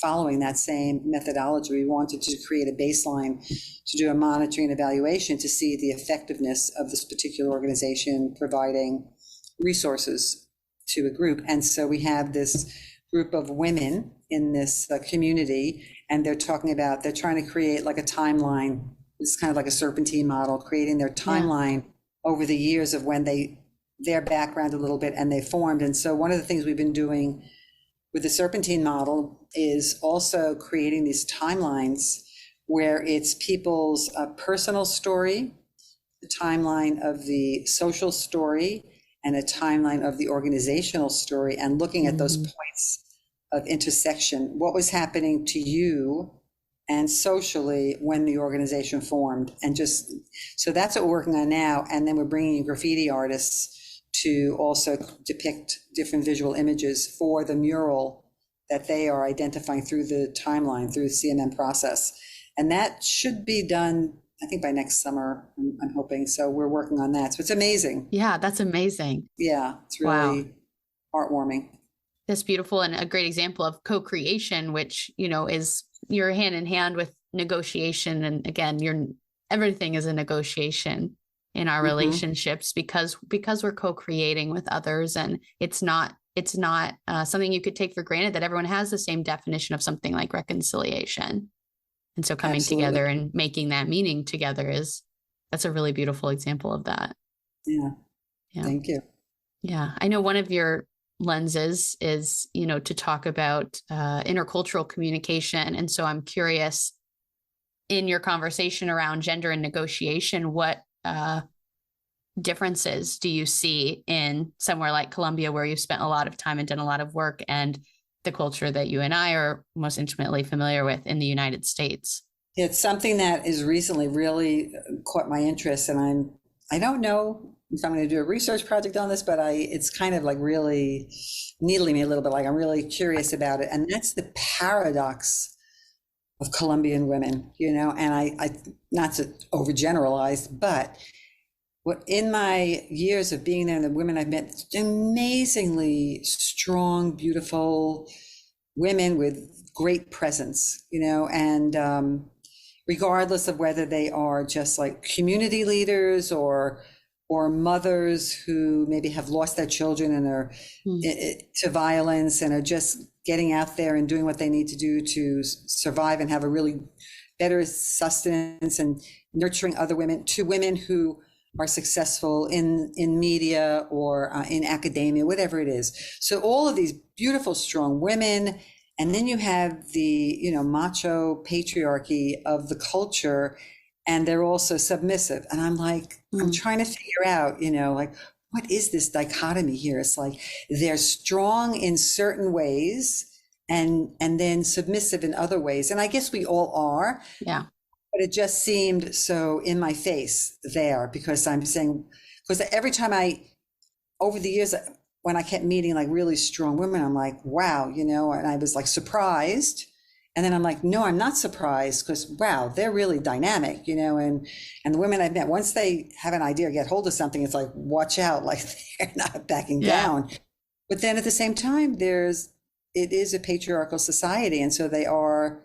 [SPEAKER 1] following that same methodology. We wanted to create a baseline to do a monitoring and evaluation to see the effectiveness of this particular organization providing resources to a group. And so we have this group of women in this community, and they're trying to create like a timeline. It's kind of like a serpentine model, creating their timeline over the years of when their background a little bit and they formed. And so one of the things we've been doing with the serpentine model is also creating these timelines where it's people's personal story, the timeline of the social story, and a timeline of the organizational story, and looking at those points of intersection. What was happening to you and socially when the organization formed? And so that's what we're working on now. And then we're bringing in graffiti artists to also depict different visual images for the mural that they are identifying through the timeline, through the CMM process. And that should be done, I think, by next summer, I'm hoping. So we're working on that. So it's amazing.
[SPEAKER 2] Yeah, that's amazing.
[SPEAKER 1] Yeah, it's really heartwarming.
[SPEAKER 2] That's beautiful, and a great example of co-creation, which, is you're hand in hand with negotiation. And again, everything is a negotiation in our relationships, because we're co-creating with others, and it's not something you could take for granted that everyone has the same definition of something like reconciliation. And so coming together and making that meaning together that's a really beautiful example of that.
[SPEAKER 1] Yeah. Thank you.
[SPEAKER 2] Yeah. I know one of your lenses is, to talk about intercultural communication. And so I'm curious, in your conversation around gender and negotiation, what differences do you see in somewhere like Colombia, where you've spent a lot of time and done a lot of work, and the culture that you and I are most intimately familiar with in the United States?
[SPEAKER 1] It's something that is recently really caught my interest, and I don't know if I'm going to do a research project on this, but it's kind of like really needling me a little bit. Like I'm really curious about it, and that's the paradox of Colombian women, and I not to overgeneralize, but in my years of being there, and the women I've met, amazingly strong, beautiful women with great presence, and regardless of whether they are just like community leaders or mothers who maybe have lost their children and are to violence and are just getting out there and doing what they need to do to survive and have a really better sustenance, and nurturing other women, to women who are successful in media or in academia, whatever it is. So all of these beautiful, strong women, and then you have the, macho patriarchy of the culture, and they're also submissive. And I'm like, I'm trying to figure out, like, what is this dichotomy here? It's like they're strong in certain ways, and then submissive in other ways. And I guess we all are.
[SPEAKER 2] Yeah.
[SPEAKER 1] But it just seemed so in my face there, because I'm saying, because every time over the years, when I kept meeting like really strong women, I'm like, wow, and I was like surprised. And then I'm like, no, I'm not surprised, because wow, they're really dynamic, and the women I've met, once they have an idea or get hold of something, it's like, watch out, like they're not backing down. But then at the same time, it is a patriarchal society. And so they are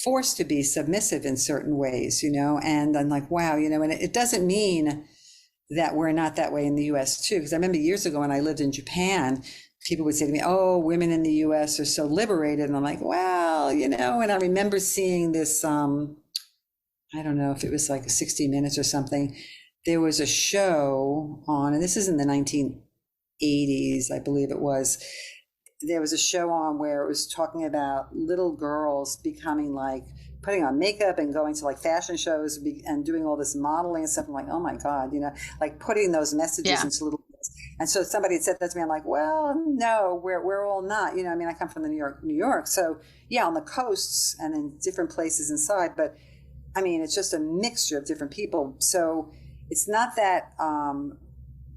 [SPEAKER 1] forced to be submissive in certain ways, and I'm like, wow, and it doesn't mean that we're not that way in the US too. Because I remember years ago when I lived in Japan, people would say to me, oh, women in the US are so liberated. And I'm like, well, and I remember seeing this, I don't know if it was like 60 Minutes or something. There was a show on, and this is in the 1980s, I believe it was. There was a show on where it was talking about little girls becoming like putting on makeup and going to like fashion shows and doing all this modeling and stuff. I'm like, oh my God, like putting those messages into little kids. And so somebody had said that to me. I'm like, well, no, we're all not, I come from New York. So yeah, on the coasts and in different places inside, but it's just a mixture of different people. So it's not that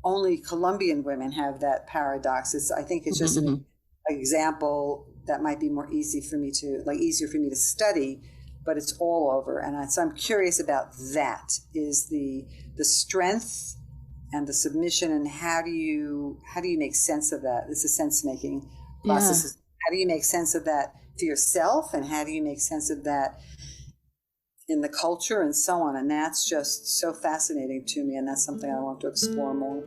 [SPEAKER 1] only Colombian women have that paradox. I think it's just an example that might be easier for me to study, but it's all over. And so I'm curious about that, is the strength and the submission, and how do you make sense of that? It's a sense making process. How do you make sense of that for yourself, and how do you make sense of that in the culture and so on? And that's just so fascinating to me, and that's something I want to explore more.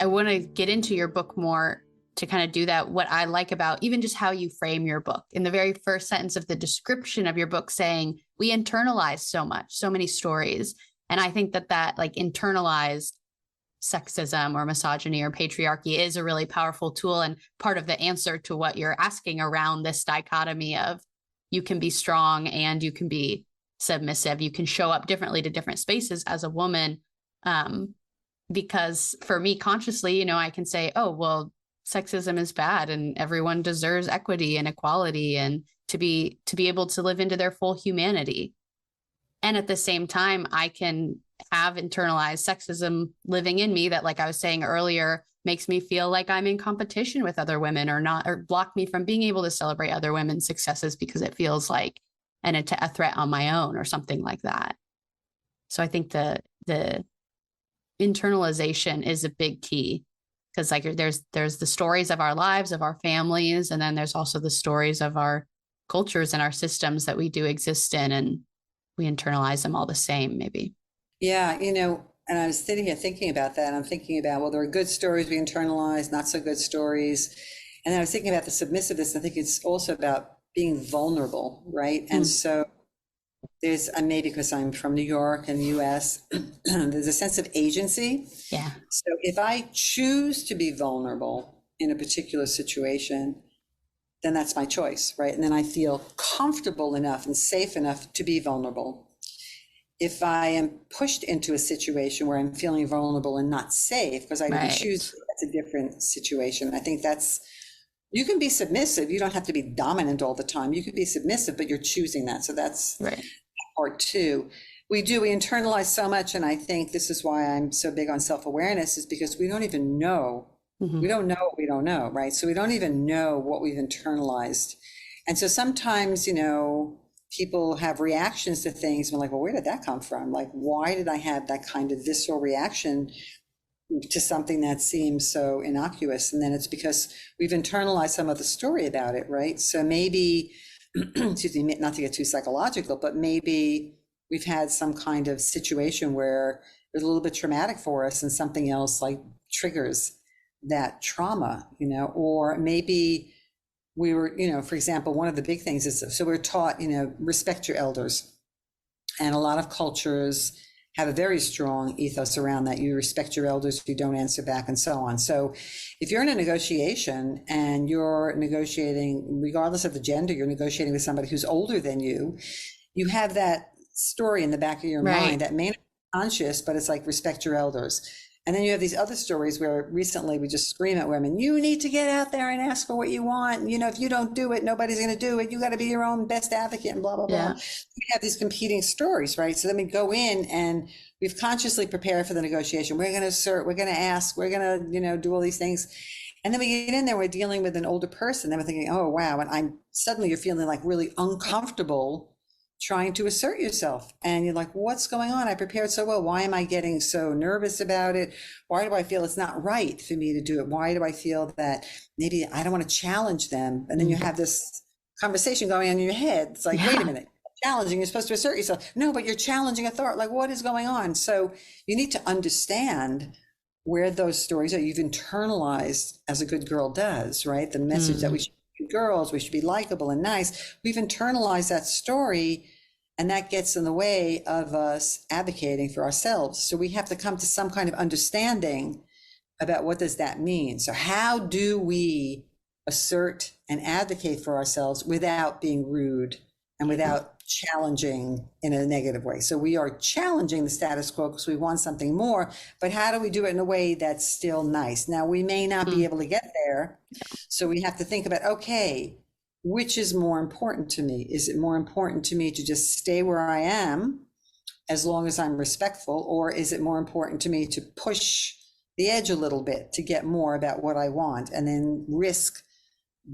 [SPEAKER 2] I want to get into your book more to kind of do that. What I like about even just how you frame your book, in the very first sentence of the description of your book, saying we internalize so many stories. And I think that like internalized sexism or misogyny or patriarchy is a really powerful tool, and part of the answer to what you're asking around this dichotomy of you can be strong and you can be submissive. You can show up differently to different spaces as a woman. Because for me, consciously, I can say, oh, well, sexism is bad and everyone deserves equity and equality and to be able to live into their full humanity. And at the same time, I can have internalized sexism living in me that, like I was saying earlier, makes me feel like I'm in competition with other women, or block me from being able to celebrate other women's successes because it feels like a threat on my own or something like that. So I think the internalization is a big key, because like there's the stories of our lives, of our families, and then there's also the stories of our cultures and our systems that we do exist in, and we internalize them all the same, maybe.
[SPEAKER 1] Yeah, and I was sitting here thinking about that, and I'm thinking about, well, there are good stories we internalize, not so good stories. And then I was thinking about the submissiveness. I think it's also about being vulnerable, right? And so there's, maybe because I'm from New York and the US, there's a sense of agency.
[SPEAKER 2] Yeah.
[SPEAKER 1] So if I choose to be vulnerable in a particular situation, then that's my choice, right? And then I feel comfortable enough and safe enough to be vulnerable. If I am pushed into a situation where I'm feeling vulnerable and not safe because I didn't choose, that's a different situation. I think you can be submissive. You don't have to be dominant all the time. You could be submissive, but you're choosing that. So that's part two. We internalize so much. And I think this is why I'm so big on self-awareness, is because we don't even know. We don't know what we don't know, right? So we don't even know what we've internalized. And so sometimes, people have reactions to things. And we're like, well, where did that come from? Like, why did I have that kind of visceral reaction to something that seems so innocuous? And then it's because we've internalized some of the story about it, right? So maybe, excuse me, not to get too psychological, but maybe we've had some kind of situation where it's a little bit traumatic for us and something else like triggers that trauma, or maybe we were, for example, one of the big things is, so we're taught, respect your elders. And a lot of cultures have a very strong ethos around that. You respect your elders, you don't answer back, and so on. So if you're in a negotiation and you're negotiating, regardless of the gender, you're negotiating with somebody who's older than you, you have that story in the back of your mind that may not be conscious, but it's like, respect your elders. And then you have these other stories where recently we just scream at women, you need to get out there and ask for what you want. You know, if you don't do it, nobody's going to do it. You got to be your own best advocate and blah, blah, blah.
[SPEAKER 2] Yeah.
[SPEAKER 1] We have these competing stories, right? So then we go in and we've consciously prepared for the negotiation. We're going to assert, we're going to ask, we're going to, you know, do all these things. And then we get in there, we're dealing with an older person. Then we're thinking, oh, wow. And suddenly you're feeling like really uncomfortable trying to assert yourself. And you're like, what's going on? I prepared so well. Why am I getting so nervous about it? Why do I feel it's not right for me to do it? Why do I feel that maybe I don't want to challenge them? And then you have this conversation going on in your head. It's like, wait a minute, challenging, you're supposed to assert yourself. No, but you're challenging authority. Like, what is going on? So you need to understand where those stories are. You've internalized, as a good girl does, right? The message that we should be girls, we should be likable and nice. We've internalized that story, and that gets in the way of us advocating for ourselves. So we have to come to some kind of understanding about what does that mean. So how do we assert and advocate for ourselves without being rude and without challenging in a negative way? So we are challenging the status quo because we want something more, but how do we do it in a way that's still nice? Now, we may not be able to get there. So we have to think about, okay, which is more important to me? Is it more important to me to just stay where I am as long as I'm respectful? Or is it more important to me to push the edge a little bit to get more about what I want and then risk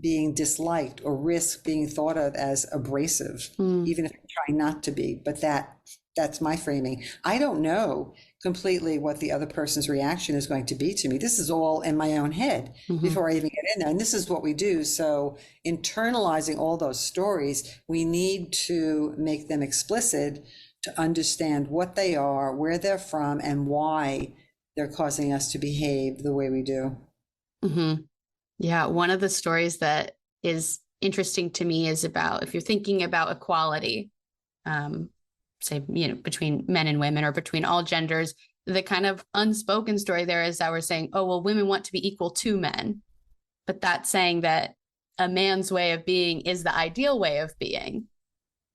[SPEAKER 1] being disliked or risk being thought of as abrasive, even if I'm trying not to be? But that's my framing. I don't know completely what the other person's reaction is going to be to me. This is all in my own head before I even get in there. And this is what we do. So internalizing all those stories, we need to make them explicit to understand what they are, where they're from, and why they're causing us to behave the way we do.
[SPEAKER 2] Yeah. One of the stories that is interesting to me is about, if you're thinking about equality, say, you know, between men and women or between all genders, the kind of unspoken story there is that we're saying, oh, well, women want to be equal to men, but that's saying that a man's way of being is the ideal way of being.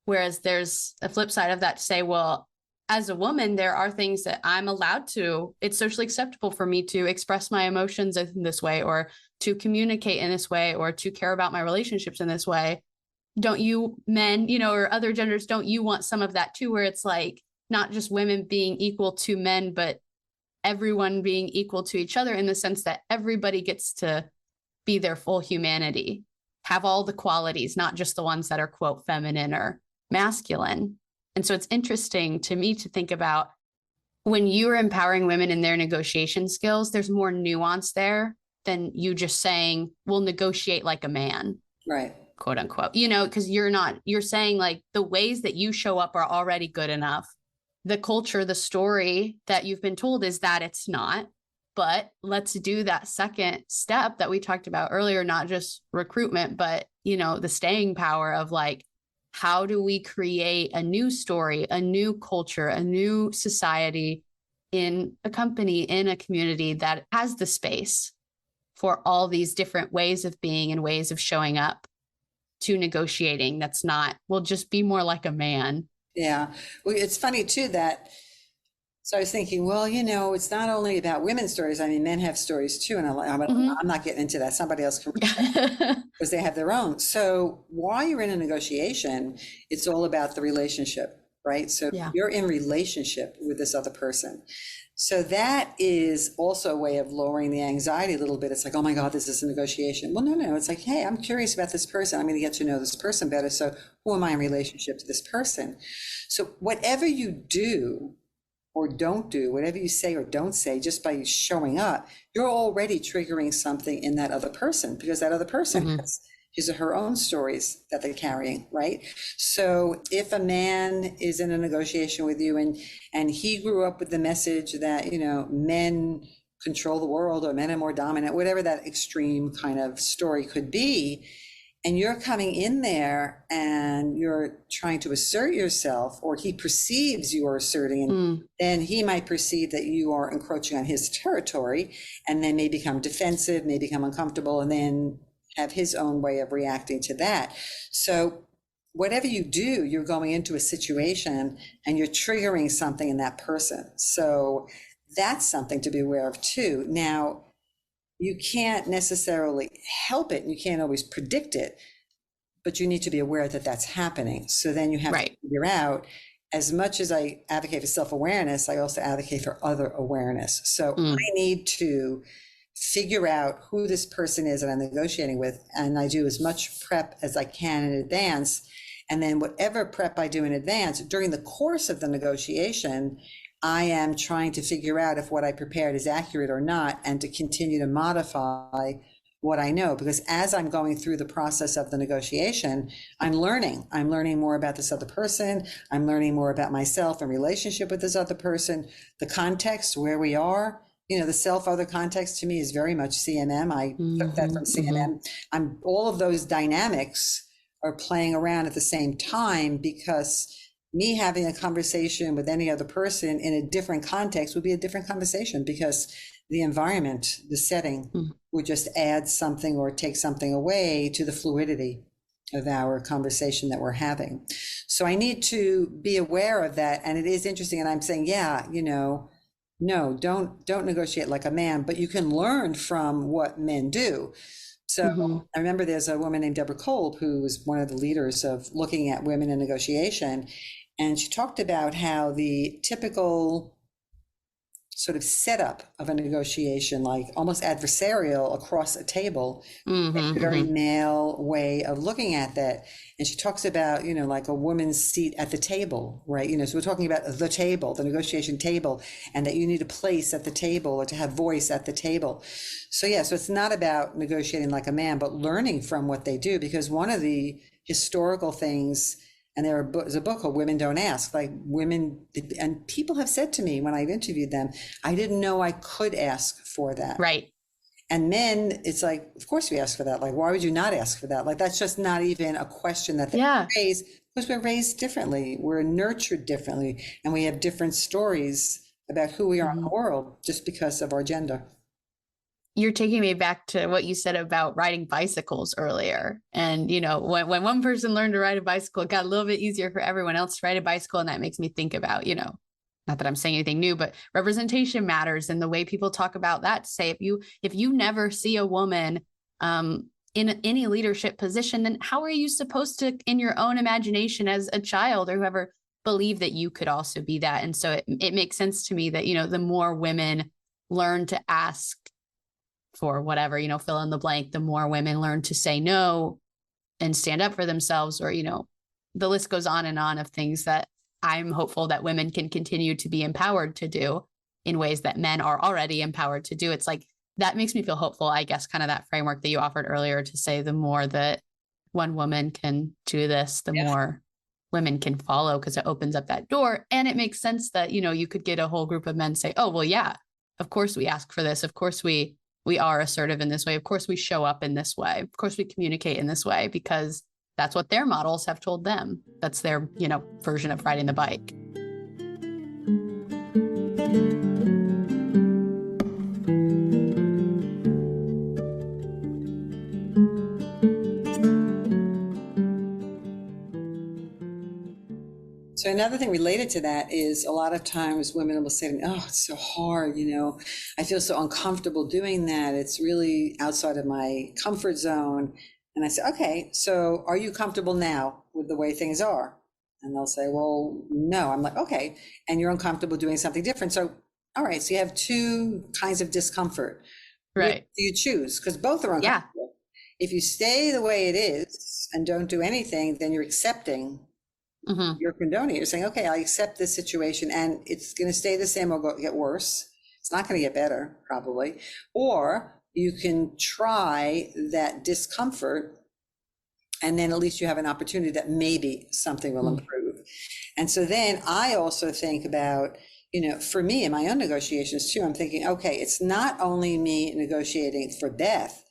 [SPEAKER 2] Whereas there's a flip side of that to say, well, as a woman, there are things that I'm allowed to, it's socially acceptable for me to express my emotions in this way, or to communicate in this way, or to care about my relationships in this way. Don't you men, you know, or other genders, don't you want some of that too, where it's like not just women being equal to men, but everyone being equal to each other in the sense that everybody gets to be their full humanity, have all the qualities, not just the ones that are, quote, feminine or masculine. And so it's interesting to me to think about when you're empowering women in their negotiation skills, there's more nuance there than you just saying, we'll negotiate like a man.
[SPEAKER 1] Right.
[SPEAKER 2] Quote unquote, you know, because you're saying like the ways that you show up are already good enough. The culture, the story that you've been told is that it's not, but let's do that second step that we talked about earlier, not just recruitment, but, you know, the staying power of like, how do we create a new story, a new culture, a new society in a company, in a community that has the space for all these different ways of being and ways of showing up to negotiating. That's not, we'll just be more like a man.
[SPEAKER 1] Yeah. Well, it's funny too that, so I was thinking, well, you know, it's not only about women's stories. I mean, men have stories too. And I'm not getting into that. Somebody else can, because they have their own. So while you're in a negotiation, it's all about the relationship, right? So you're in relationship with this other person. So that is also a way of lowering the anxiety a little bit. It's like, oh my God, this is a negotiation. Well, no. It's like, hey, I'm curious about this person. I'm going to get to know this person better. So who am I in relationship to this person? So whatever you do or don't do, whatever you say or don't say, just by showing up, you're already triggering something in that other person, because that other person has his or her own stories that they're carrying, right? So if a man is in a negotiation with you and he grew up with the message that, you know, men control the world or men are more dominant, whatever that extreme kind of story could be, and you're coming in there and you're trying to assert yourself, or he perceives you are asserting, and then he might perceive that you are encroaching on his territory, and then may become defensive, may become uncomfortable, and then have his own way of reacting to that. So whatever you do, you're going into a situation and you're triggering something in that person. So that's something to be aware of too. Now, you can't necessarily help it and you can't always predict it, but you need to be aware that that's happening. So then you have to figure out, as much as I advocate for self-awareness, I also advocate for other awareness. So I need to figure out who this person is that I'm negotiating with, and I do as much prep as I can in advance. And then whatever prep I do in advance, during the course of the negotiation, I am trying to figure out if what I prepared is accurate or not, and to continue to modify what I know. Because as I'm going through the process of the negotiation, I'm learning more about this other person. I'm learning more about myself in relationship with this other person, the context, where we are. You know, the self-other context to me is very much CMM. I took that from CMM. All of those dynamics are playing around at the same time, because me having a conversation with any other person in a different context would be a different conversation, because the environment, the setting would just add something or take something away to the fluidity of our conversation that we're having. So I need to be aware of that. And it is interesting. And I'm saying, yeah, you know, no, don't negotiate like a man, but you can learn from what men do. So I remember there's a woman named Deborah Kolb, who was one of the leaders of looking at women in negotiation. And she talked about how the typical sort of setup of a negotiation, like almost adversarial across a table, a very male way of looking at that. And she talks about, you know, like a woman's seat at the table, right? You know, so we're talking about the table, the negotiation table, and that you need a place at the table or to have voice at the table. So yeah, so it's not about negotiating like a man, but learning from what they do, because one of the historical things, and there's a book called Women Don't Ask, like women, and people have said to me when I've interviewed them, I didn't know I could ask for that.
[SPEAKER 2] Right.
[SPEAKER 1] And men, it's like, of course we ask for that. Like, why would you not ask for that? Like, that's just not even a question that they raise, because we're raised differently. We're nurtured differently, and we have different stories about who we are in the world just because of our gender.
[SPEAKER 2] You're taking me back to what you said about riding bicycles earlier. And, you know, when one person learned to ride a bicycle, it got a little bit easier for everyone else to ride a bicycle. And that makes me think about, you know, not that I'm saying anything new, but representation matters. And the way people talk about that, to say, if you never see a woman in any leadership position, then how are you supposed to, in your own imagination as a child or whoever, believe that you could also be that? And so it makes sense to me that, you know, the more women learn to ask for whatever, you know, fill in the blank, the more women learn to say no and stand up for themselves, or, you know, the list goes on and on of things that I'm hopeful that women can continue to be empowered to do in ways that men are already empowered to do. It's like, that makes me feel hopeful, I guess, kind of that framework that you offered earlier, to say the more that one woman can do this, the more women can follow, because it opens up that door. And it makes sense that, you know, you could get a whole group of men say, oh, well, yeah, of course we ask for this. Of course we are assertive in this way. Of course we show up in this way. Of course we communicate in this way, because that's what their models have told them. That's their, you know, version of riding the bike.
[SPEAKER 1] So another thing related to that is, a lot of times women will say to me, oh, it's so hard, you know, I feel so uncomfortable doing that. It's really outside of my comfort zone. And I say, okay, so are you comfortable now with the way things are? And they'll say, well, no. I'm like, okay, and you're uncomfortable doing something different. So, all right, so you have two kinds of discomfort.
[SPEAKER 2] Right.
[SPEAKER 1] Which do you choose? Because both are uncomfortable. If you stay the way it is and don't do anything, then you're accepting. You're condoning. You're saying, okay, I accept this situation, and it's going to stay the same or get worse. It's not going to get better, probably. Or you can try that discomfort, and then at least you have an opportunity that maybe something will improve. And so then I also think about, you know, for me in my own negotiations too, I'm thinking, okay, it's not only me negotiating for Beth,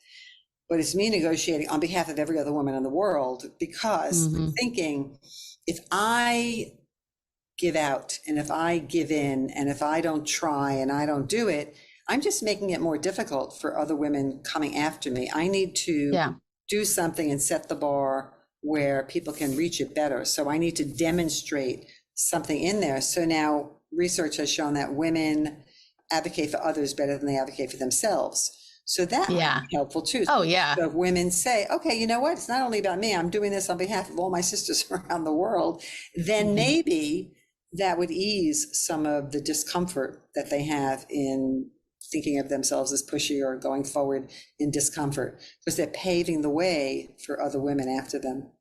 [SPEAKER 1] but it's me negotiating on behalf of every other woman in the world, because I'm thinking, if I give out and if I give in and if I don't try and I don't do it, I'm just making it more difficult for other women coming after me. I need to do something and set the bar where people can reach it better. So I need to demonstrate something in there. So now research has shown that women advocate for others better than they advocate for themselves. So that might be helpful too.
[SPEAKER 2] Oh, yeah.
[SPEAKER 1] So if women say, okay, you know what? It's not only about me. I'm doing this on behalf of all my sisters around the world. Then maybe that would ease some of the discomfort that they have in thinking of themselves as pushy or going forward in discomfort, because they're paving the way for other women after them.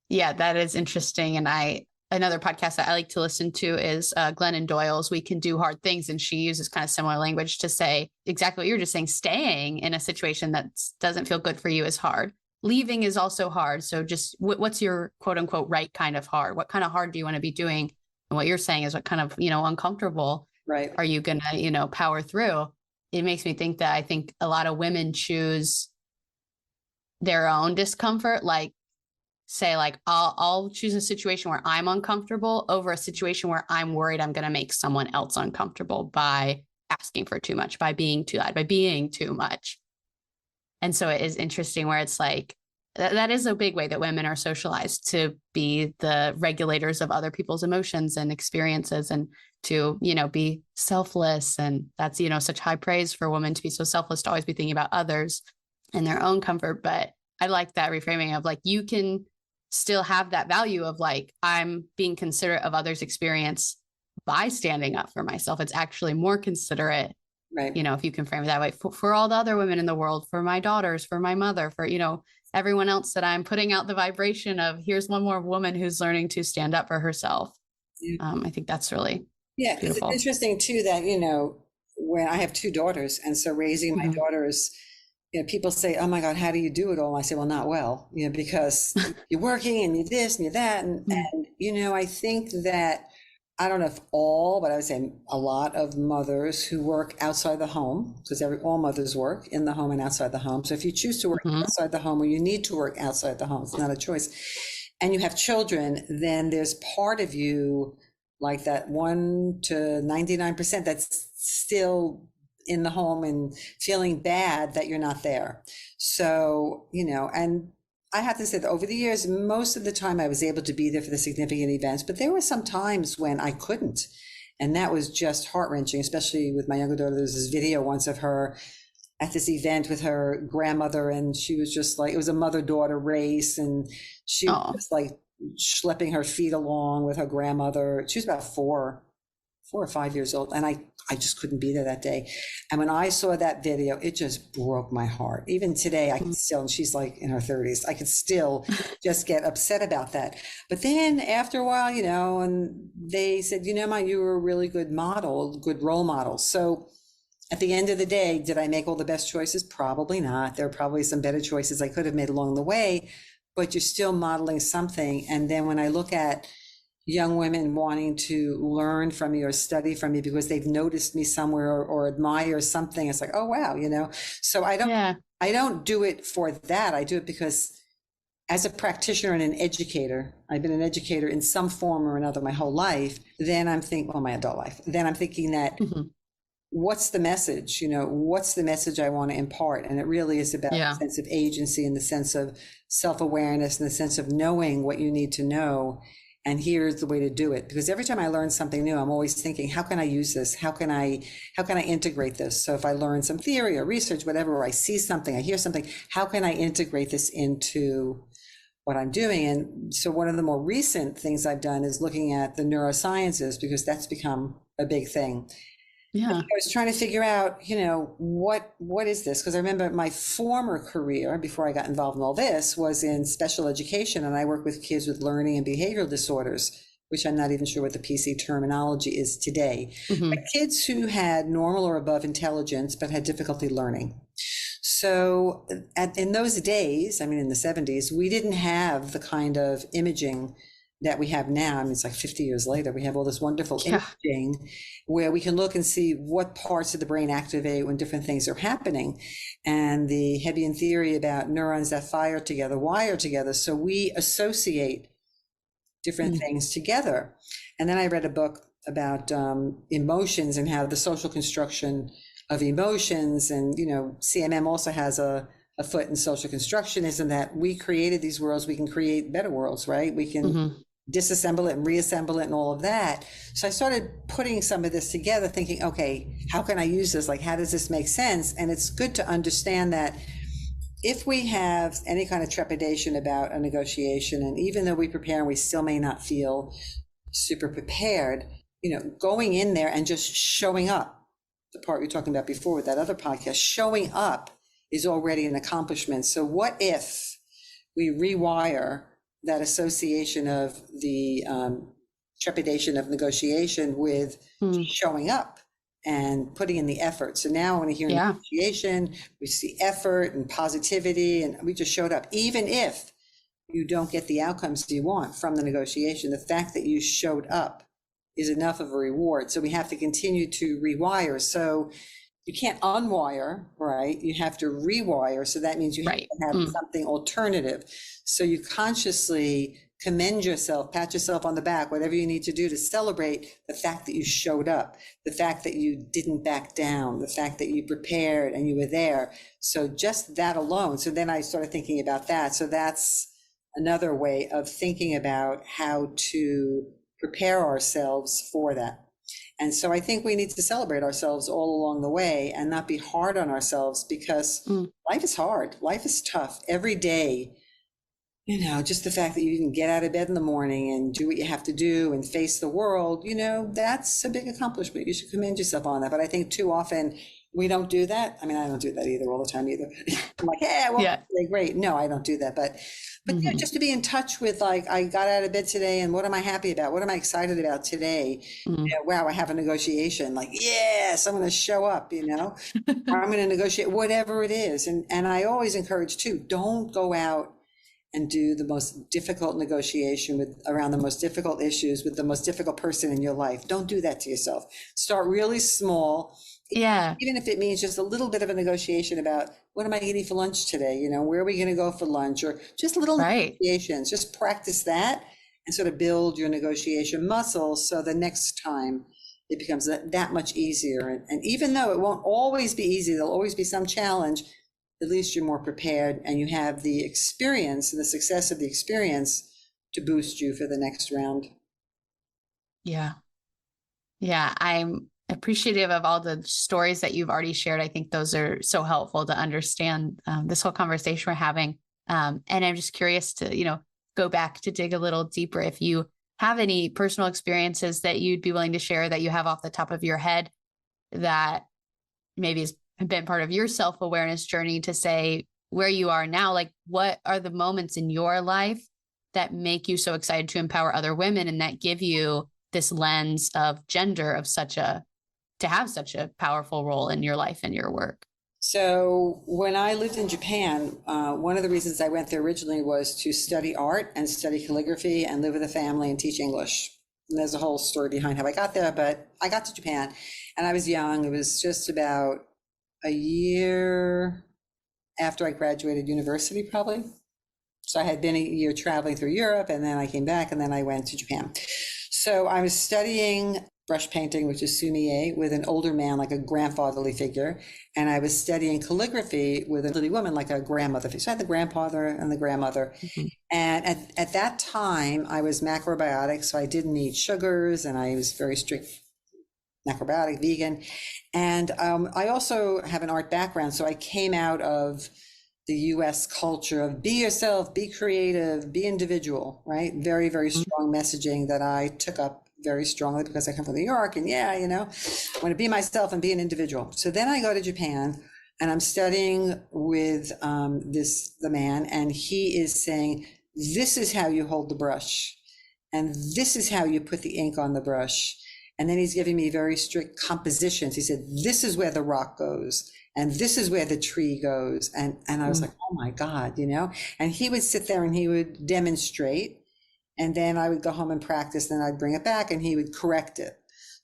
[SPEAKER 2] Yeah, that is interesting. And another podcast that I like to listen to is Glennon Doyle's We Can Do Hard Things. And she uses kind of similar language to say exactly what you're just saying. Staying in a situation that doesn't feel good for you is hard. Leaving is also hard. So just what's your quote unquote right kind of hard? What kind of hard do you want to be doing? And what you're saying is what kind of, uncomfortable are you going to, power through? It makes me think that I think a lot of women choose their own discomfort, like say like, I'll choose a situation where I'm uncomfortable over a situation where I'm worried I'm going to make someone else uncomfortable by asking for too much, by being too loud, by being too much. And so it is interesting where it's like, that is a big way that women are socialized to be the regulators of other people's emotions and experiences, and to, be selfless. And that's, such high praise for women to be so selfless, to always be thinking about others and their own comfort. But I like that reframing of like, you can still have that value of like, I'm being considerate of others' experience by standing up for myself. It's actually more considerate, if you can frame it that way, for all the other women in the world, for my daughters, for my mother, for, everyone else, that I'm putting out the vibration of here's one more woman who's learning to stand up for herself. I think that's really beautiful.
[SPEAKER 1] It's interesting too that, when I have two daughters, and so raising my daughters, people say, oh my God, how do you do it all? I say, well, not well, because you're working and you're this and you're that. And I think that, I don't know if all, but I would say a lot of mothers who work outside the home, because all mothers work in the home and outside the home. So if you choose to work outside the home, or you need to work outside the home, it's not a choice, and you have children, then there's part of you, like that 1 to 99%, that's still in the home and feeling bad that you're not there. So, and I have to say that over the years, most of the time I was able to be there for the significant events, but there were some times when I couldn't. And that was just heart-wrenching, especially with my younger daughter. There was this video once of her at this event with her grandmother, and she was just like, it was a mother-daughter race, and she was just like schlepping her feet along with her grandmother. She was about 4 or 5 years old. And I just couldn't be there that day. And when I saw that video, it just broke my heart. Even today, I can still, and she's like in her 30s, I could still just get upset about that. But then after a while, and they said, Ma, you were a really good model, good role model. So at the end of the day, did I make all the best choices? Probably not. There are probably some better choices I could have made along the way, but you're still modeling something. And then when I look at young women wanting to learn from me or study from me because they've noticed me somewhere or admire something, it's like, oh, wow, So I don't do it for that. I do it because as a practitioner and an educator, I've been an educator in some form or another my whole life. Then I'm thinking, my adult life. Then I'm thinking that what's the message? What's the message I want to impart? And it really is about the sense of agency and the sense of self-awareness and the sense of knowing what you need to know. And here's the way to do it. Because every time I learn something new, I'm always thinking, how can I use this? How can I integrate this? So if I learn some theory or research, whatever, or I see something, I hear something, how can I integrate this into what I'm doing? And so one of the more recent things I've done is looking at the neurosciences, because that's become a big thing. I was trying to figure out, what is this? Because I remember my former career, before I got involved in all this, was in special education. And I work with kids with learning and behavioral disorders, which I'm not even sure what the PC terminology is today. But kids who had normal or above intelligence, but had difficulty learning. So in those days, in the 70s, we didn't have the kind of imaging that we have now. It's like 50 years later, we have all this wonderful imaging where we can look and see what parts of the brain activate when different things are happening. And the Hebbian theory about neurons that fire together, wire together. So we associate different things together. And then I read a book about emotions and how the social construction of emotions, and, CMM also has a foot in social construction, isn't that we created these worlds, we can create better worlds, right? We can disassemble it and reassemble it and all of that. So I started putting some of this together thinking, okay, how can I use this? Like, how does this make sense? And it's good to understand that if we have any kind of trepidation about a negotiation, and even though we prepare and we still may not feel super prepared, going in there and just showing up, the part we were talking about before with that other podcast, showing up is already an accomplishment. So what if we rewire that association of the trepidation of negotiation with showing up and putting in the effort? So now when we hear negotiation, we see effort and positivity, and we just showed up. Even if you don't get the outcomes you want from the negotiation, the fact that you showed up is enough of a reward. So we have to continue to rewire. So you can't unwire, right? You have to rewire. So that means you have to have something alternative. So you consciously commend yourself, pat yourself on the back, whatever you need to do to celebrate the fact that you showed up, the fact that you didn't back down, the fact that you prepared and you were there. So just that alone. So then I started thinking about that. So that's another way of thinking about how to prepare ourselves for that. And so I think we need to celebrate ourselves all along the way and not be hard on ourselves, because life is hard. Life is tough every day. Just the fact that you can get out of bed in the morning and do what you have to do and face the world, that's a big accomplishment. You should commend yourself on that. But I think too often we don't do that. I mean, I don't do that either all the time either. I'm like, hey, I won't say great. No, I don't do that. But just to be in touch with, like, I got out of bed today and what am I happy about? What am I excited about today? Wow, I have a negotiation. Like, yes, I'm going to show up, or I'm going to negotiate, whatever it is. And I always encourage too, don't go out and do the most difficult negotiation around the most difficult issues with the most difficult person in your life. Don't do that to yourself. Start really small.
[SPEAKER 2] Yeah.
[SPEAKER 1] Even if it means just a little bit of a negotiation about what am I eating for lunch today? Where are we going to go for lunch? Or just little negotiations. Just practice that and sort of build your negotiation muscle. So the next time it becomes that much easier. And even though it won't always be easy, there'll always be some challenge, at least you're more prepared and you have the experience, the success of the experience to boost you for the next round.
[SPEAKER 2] Yeah. Yeah. I'm appreciative of all the stories that you've already shared. I think those are so helpful to understand this whole conversation we're having. And I'm just curious to, go back to dig a little deeper. If you have any personal experiences that you'd be willing to share that you have off the top of your head that maybe has been part of your self-awareness journey to say where you are now, like what are the moments in your life that make you so excited to empower other women and that give you this lens of gender to have such a powerful role in your life and your work?
[SPEAKER 1] So when I lived in Japan, one of the reasons I went there originally was to study art and study calligraphy and live with a family and teach English. And there's a whole story behind how I got there, but I got to Japan and I was young. It was just about a year after I graduated university, probably. So I had been a year traveling through Europe, and then I came back, and then I went to Japan. So I was studying brush painting, which is sumi-e, with an older man, like a grandfatherly figure. And I was studying calligraphy with a little woman, like a grandmother figure. So I had the grandfather and the grandmother. And at that time, I was macrobiotic, so I didn't eat sugars, and I was very strict macrobiotic, vegan. And I also have an art background, so I came out of the US culture of be yourself, be creative, be individual, right? Very, very strong messaging that I took up very strongly because I come from New York, and I want to be myself and be an individual. So then I go to Japan and I'm studying with the man, and he is saying, this is how you hold the brush, and this is how you put the ink on the brush. And then he's giving me very strict compositions. He said, this is where the rock goes, and this is where the tree goes. And I was like, oh my God, and he would sit there and he would demonstrate, and then I would go home and practice. Then I'd bring it back and he would correct it.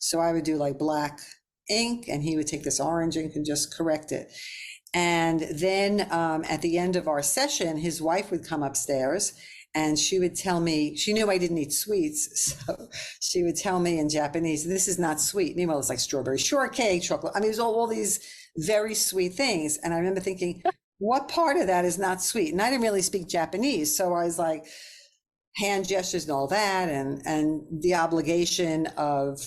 [SPEAKER 1] So I would do like black ink, and he would take this orange ink and just correct it. And then at the end of our session, his wife would come upstairs and she would tell me, she knew I didn't eat sweets. So she would tell me in Japanese, this is not sweet. Meanwhile, it's like strawberry shortcake, chocolate. I mean, it was all these very sweet things. And I remember thinking, what part of that is not sweet? And I didn't really speak Japanese. So I was like, hand gestures and all that, and the obligation of,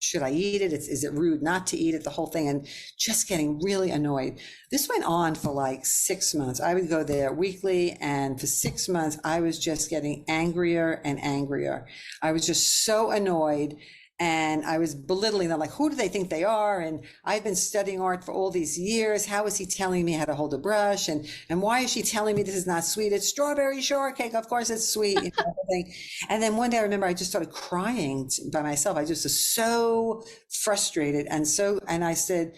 [SPEAKER 1] should I eat it? Is it rude not to eat it? The whole thing, and just getting really annoyed. This went on for like 6 months. I would go there weekly, and for 6 months, I was just getting angrier and angrier. I was just so annoyed, and I was belittling them, like, who do they think they are? And I've been studying art for all these years. How is he telling me how to hold a brush? And why is she telling me this is not sweet? It's strawberry shortcake. Of course it's sweet. You know, thing. And then one day I remember I just started crying by myself. I just was so frustrated. And I said,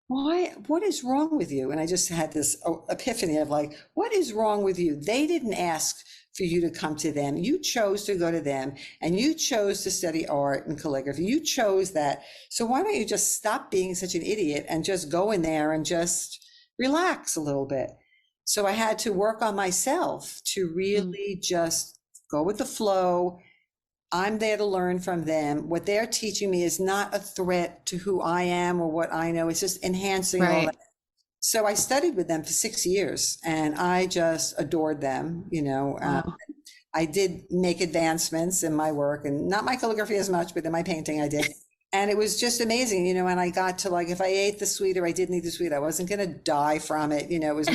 [SPEAKER 1] what is wrong with you? And I just had this epiphany of like, what is wrong with you? They didn't ask for you to come to them. You chose to go to them, and you chose to study art and calligraphy. You chose that. So why don't you just stop being such an idiot and just go in there and just relax a little bit? So I had to work on myself to really just go with the flow. I'm there to learn from them. What they're teaching me is not a threat to who I am or what I know. It's just enhancing all that. So I studied with them for 6 years, and I just adored them. You know, I did make advancements in my work, and not my calligraphy as much, but in my painting I did. And it was just amazing, you know, and I got to, like, if I ate the sweet or I didn't eat the sweet, I wasn't going to die from it. You know, it was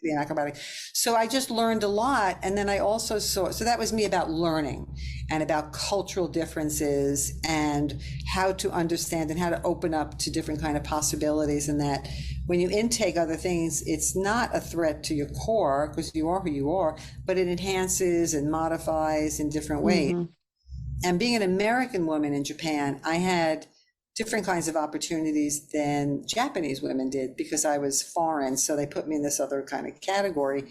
[SPEAKER 1] being acrobatic. So I just learned a lot. And then I also saw, so that was me about learning and about cultural differences and how to understand and how to open up to different kind of possibilities. And that when you intake other things, it's not a threat to your core, because you are who you are, but it enhances and modifies in different ways. And being an American woman in Japan, I had different kinds of opportunities than Japanese women did because I was foreign. So they put me in this other kind of category.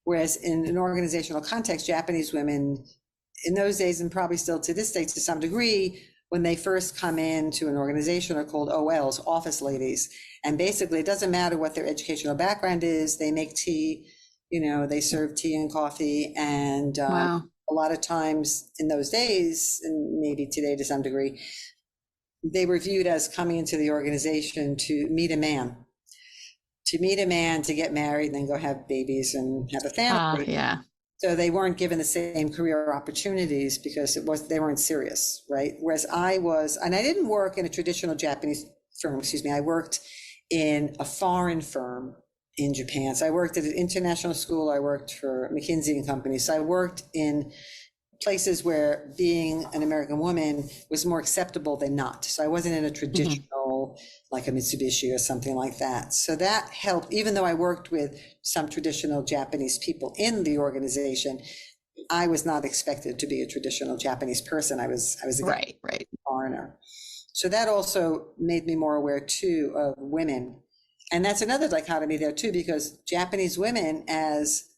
[SPEAKER 1] Whereas in an organizational context, Japanese women in those days, and probably still to this day to some degree, when they first come into an organization are called OLs, office ladies. And basically it doesn't matter what their educational background is. They make tea, you know, they serve tea and coffee. And a lot of times in those days, and maybe today to some degree, they were viewed as coming into the organization to meet a man, to get married and then go have babies and have a family. So they weren't given the same career opportunities because they weren't serious, right? Whereas I was, and I didn't work in a traditional Japanese firm, I worked in a foreign firm in Japan. So I worked at an international school. I worked for McKinsey and Company. So I worked in places where being an American woman was more acceptable than not. So I wasn't in a traditional, like a Mitsubishi or something like that. So that helped, even though I worked with some traditional Japanese people in the organization, I was not expected to be a traditional Japanese person. I was a foreigner. So that also made me more aware too of women. And that's another dichotomy there too, because Japanese women, as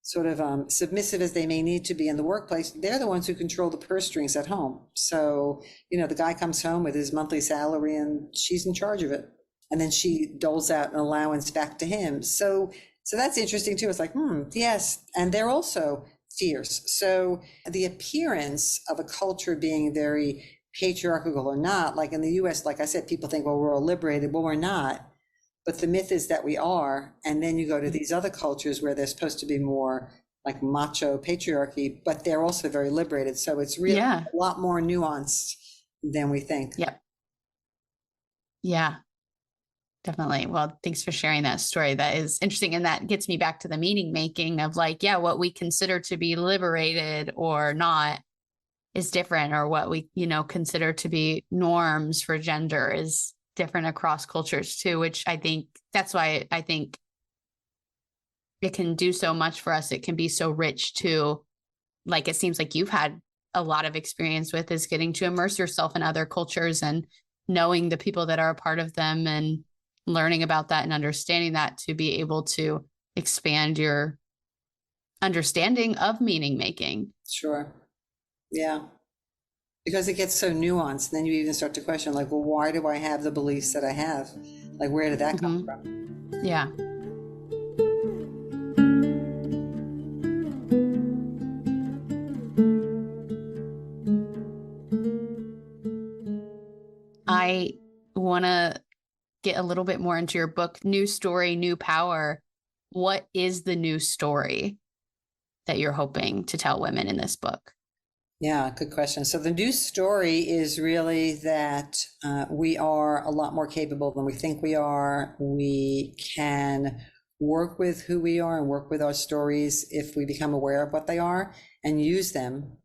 [SPEAKER 1] sort of submissive as they may need to be in the workplace, they're the ones who control the purse strings at home. So, you know, the guy comes home with his monthly salary and she's in charge of it. And then she doles out an allowance back to him. So that's interesting too. It's like, yes. And they're also fierce. So the appearance of a culture being very patriarchal or not, like in the US, like I said, people think, well, we're all liberated. Well, we're not. But the myth is that we are. And then you go to these other cultures where they're supposed to be more like macho patriarchy, but they're also very liberated. So it's really a lot more nuanced than we think.
[SPEAKER 2] Yeah, definitely. Well, thanks for sharing that story. That is interesting. And that gets me back to the meaning making of like, what we consider to be liberated or not is different, or what we, consider to be norms for gender is different across cultures too, which I think that's why I think it can do so much for us. It can be so rich too. Like, it seems like you've had a lot of experience with is getting to immerse yourself in other cultures and knowing the people that are a part of them and learning about that and understanding that to be able to expand your understanding of meaning making.
[SPEAKER 1] Sure. Yeah. Because it gets so nuanced. Then you even start to question, like, well, why do I have the beliefs that I have? Like, where did that come from?
[SPEAKER 2] Yeah. I want to get a little bit more into your book, New Story, New Power. What is the new story that you're hoping to tell women in this book?
[SPEAKER 1] Yeah, good question. So the new story is really that we are a lot more capable than we think we are. We can work with who we are and work with our stories if we become aware of what they are and use them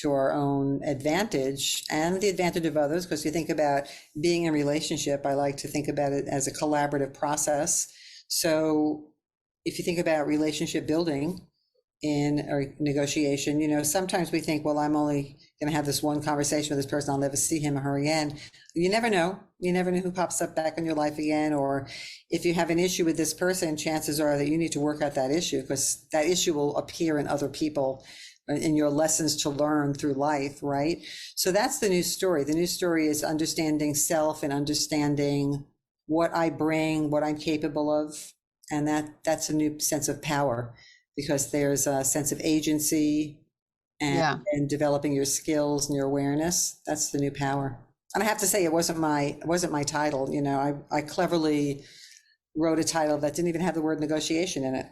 [SPEAKER 1] to our own advantage and the advantage of others. Because you think about being in a relationship, I like to think about it as a collaborative process. So if you think about relationship building in a negotiation, you know, sometimes we think, well, I'm only going to have this one conversation with this person. I'll never see him or her again. You never know. You never know who pops up back in your life again. Or if you have an issue with this person, chances are that you need to work out that issue, because that issue will appear in other people in your lessons to learn through life, right? So that's the new story. The new story is understanding self and understanding what I bring, what I'm capable of. And that's a new sense of power, because there's a sense of agency and developing your skills and your awareness. That's the new power. And I have to say, it wasn't my title. You know, I cleverly wrote a title that didn't even have the word negotiation in it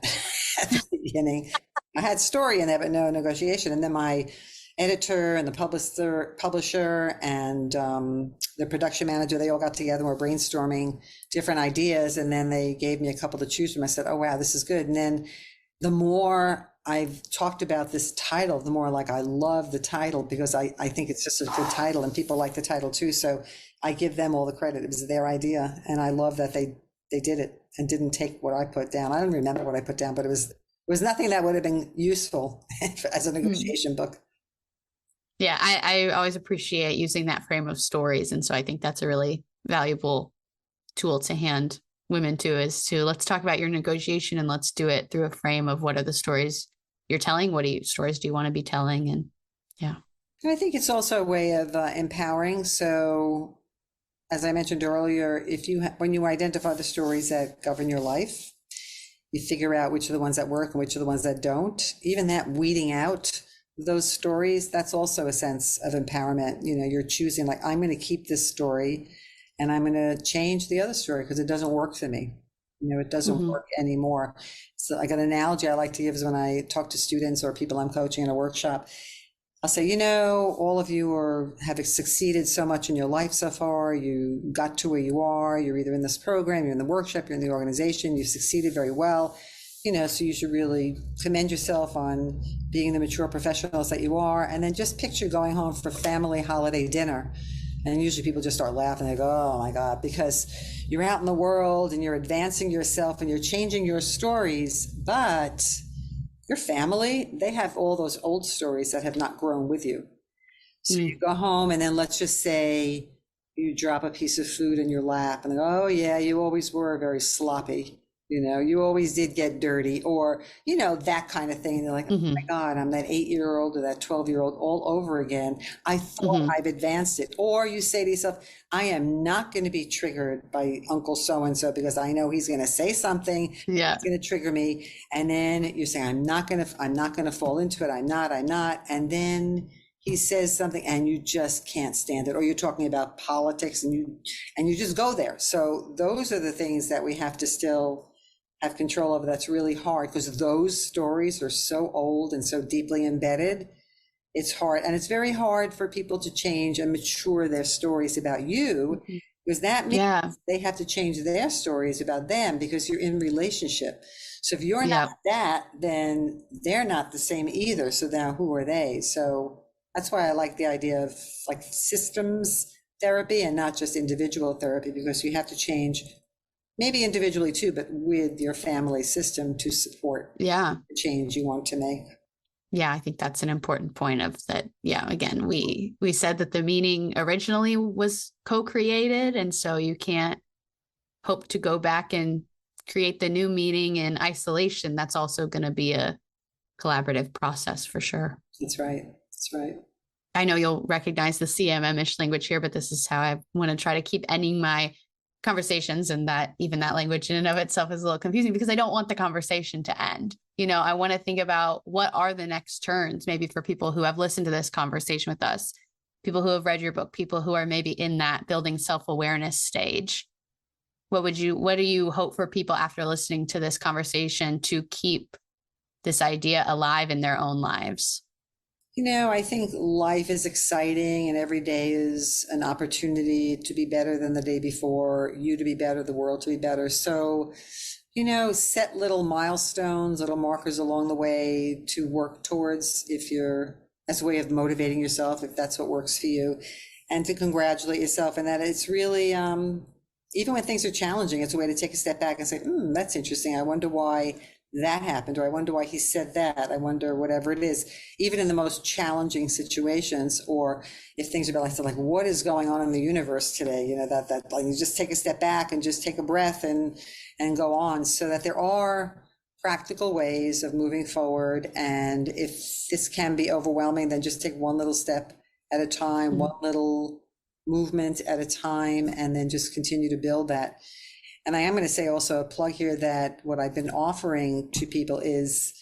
[SPEAKER 1] at the beginning. I had story in there, but no negotiation. And then my editor and the publisher and the production manager, they all got together and were brainstorming different ideas. And then they gave me a couple to choose from. I said, oh, wow, this is good. And then the more I've talked about this title, the more like I love the title, because I think it's just a good title and people like the title too. So I give them all the credit. It was their idea. And I love that they did it and didn't take what I put down. I don't remember what I put down, but it was nothing that would have been useful as a negotiation book.
[SPEAKER 2] Yeah, I always appreciate using that frame of stories. And so I think that's a really valuable tool to hand women to, is to, let's talk about your negotiation and let's do it through a frame of what are the stories you're telling? What stories do you want to be telling? And yeah.
[SPEAKER 1] And I think it's also a way of empowering. So as I mentioned earlier, when you identify the stories that govern your life, you figure out which are the ones that work and which are the ones that don't. Even that weeding out those stories, that's also a sense of empowerment. You know, you're choosing, like, I'm going to keep this story and I'm going to change the other story because it doesn't work for me. You know, it doesn't work anymore. So like an analogy I like to give is when I talk to students or people I'm coaching in a workshop, I'll say, you know, all of you have succeeded so much in your life so far. You got to where you are. You're either in this program, you're in the workshop, you're in the organization, you've succeeded very well. You know, so you should really commend yourself on being the mature professionals that you are. And then just picture going home for family holiday dinner. And usually people just start laughing. They go, oh my God, because you're out in the world and you're advancing yourself and you're changing your stories, but your family, they have all those old stories that have not grown with you. So you go home and then let's just say you drop a piece of food in your lap and they go, oh yeah, you always were very sloppy. You know, you always did get dirty, or, you know, that kind of thing. And they're like, oh my God, I'm that 8-year-old or that 12-year-old all over again. I thought I've advanced it. Or you say to yourself, I am not going to be triggered by Uncle so-and-so because I know he's going to say something.
[SPEAKER 2] Yeah.
[SPEAKER 1] It's going to trigger me. And then you're saying, I'm not going to fall into it. I'm not. And then he says something and you just can't stand it. Or you're talking about politics and you just go there. So those are the things that we have to still have control over. That's really hard because those stories are so old and so deeply embedded. It's hard. And it's very hard for people to change and mature their stories about you, because that means they have to change their stories about them because you're in relationship. So if you're not that, then they're not the same either. So now who are they? So that's why I like the idea of like systems therapy and not just individual therapy, because you have to change maybe individually too, but with your family system to support the change you want to make.
[SPEAKER 2] Yeah, I think that's an important point of that. Yeah, again, we said that the meaning originally was co-created, and so you can't hope to go back and create the new meaning in isolation. That's also going to be a collaborative process for sure.
[SPEAKER 1] That's right. That's right.
[SPEAKER 2] I know you'll recognize the CMM-ish language here, but this is how I want to try to keep ending my conversations, and that even that language in and of itself is a little confusing because I don't want the conversation to end. You know, I want to think about what are the next turns, maybe for people who have listened to this conversation with us, people who have read your book, people who are maybe in that building self-awareness stage. What do you hope for people after listening to this conversation to keep this idea alive in their own lives?
[SPEAKER 1] I think life is exciting and every day is an opportunity to be better than the day before, you to be better, the world to be better. So, set little milestones, little markers along the way to work towards as a way of motivating yourself, if that's what works for you, and to congratulate yourself. And that it's really, even when things are challenging, it's a way to take a step back and say, that's interesting. I wonder why that happened, or I wonder why he said that. I wonder whatever it is, even in the most challenging situations, or if things are balanced, like what is going on in the universe today? That like you just take a step back and just take a breath and go on, so that there are practical ways of moving forward. And if this can be overwhelming, then just take one little step at a time, one little movement at a time, and then just continue to build that. And I am going to say also a plug here that what I've been offering to people is,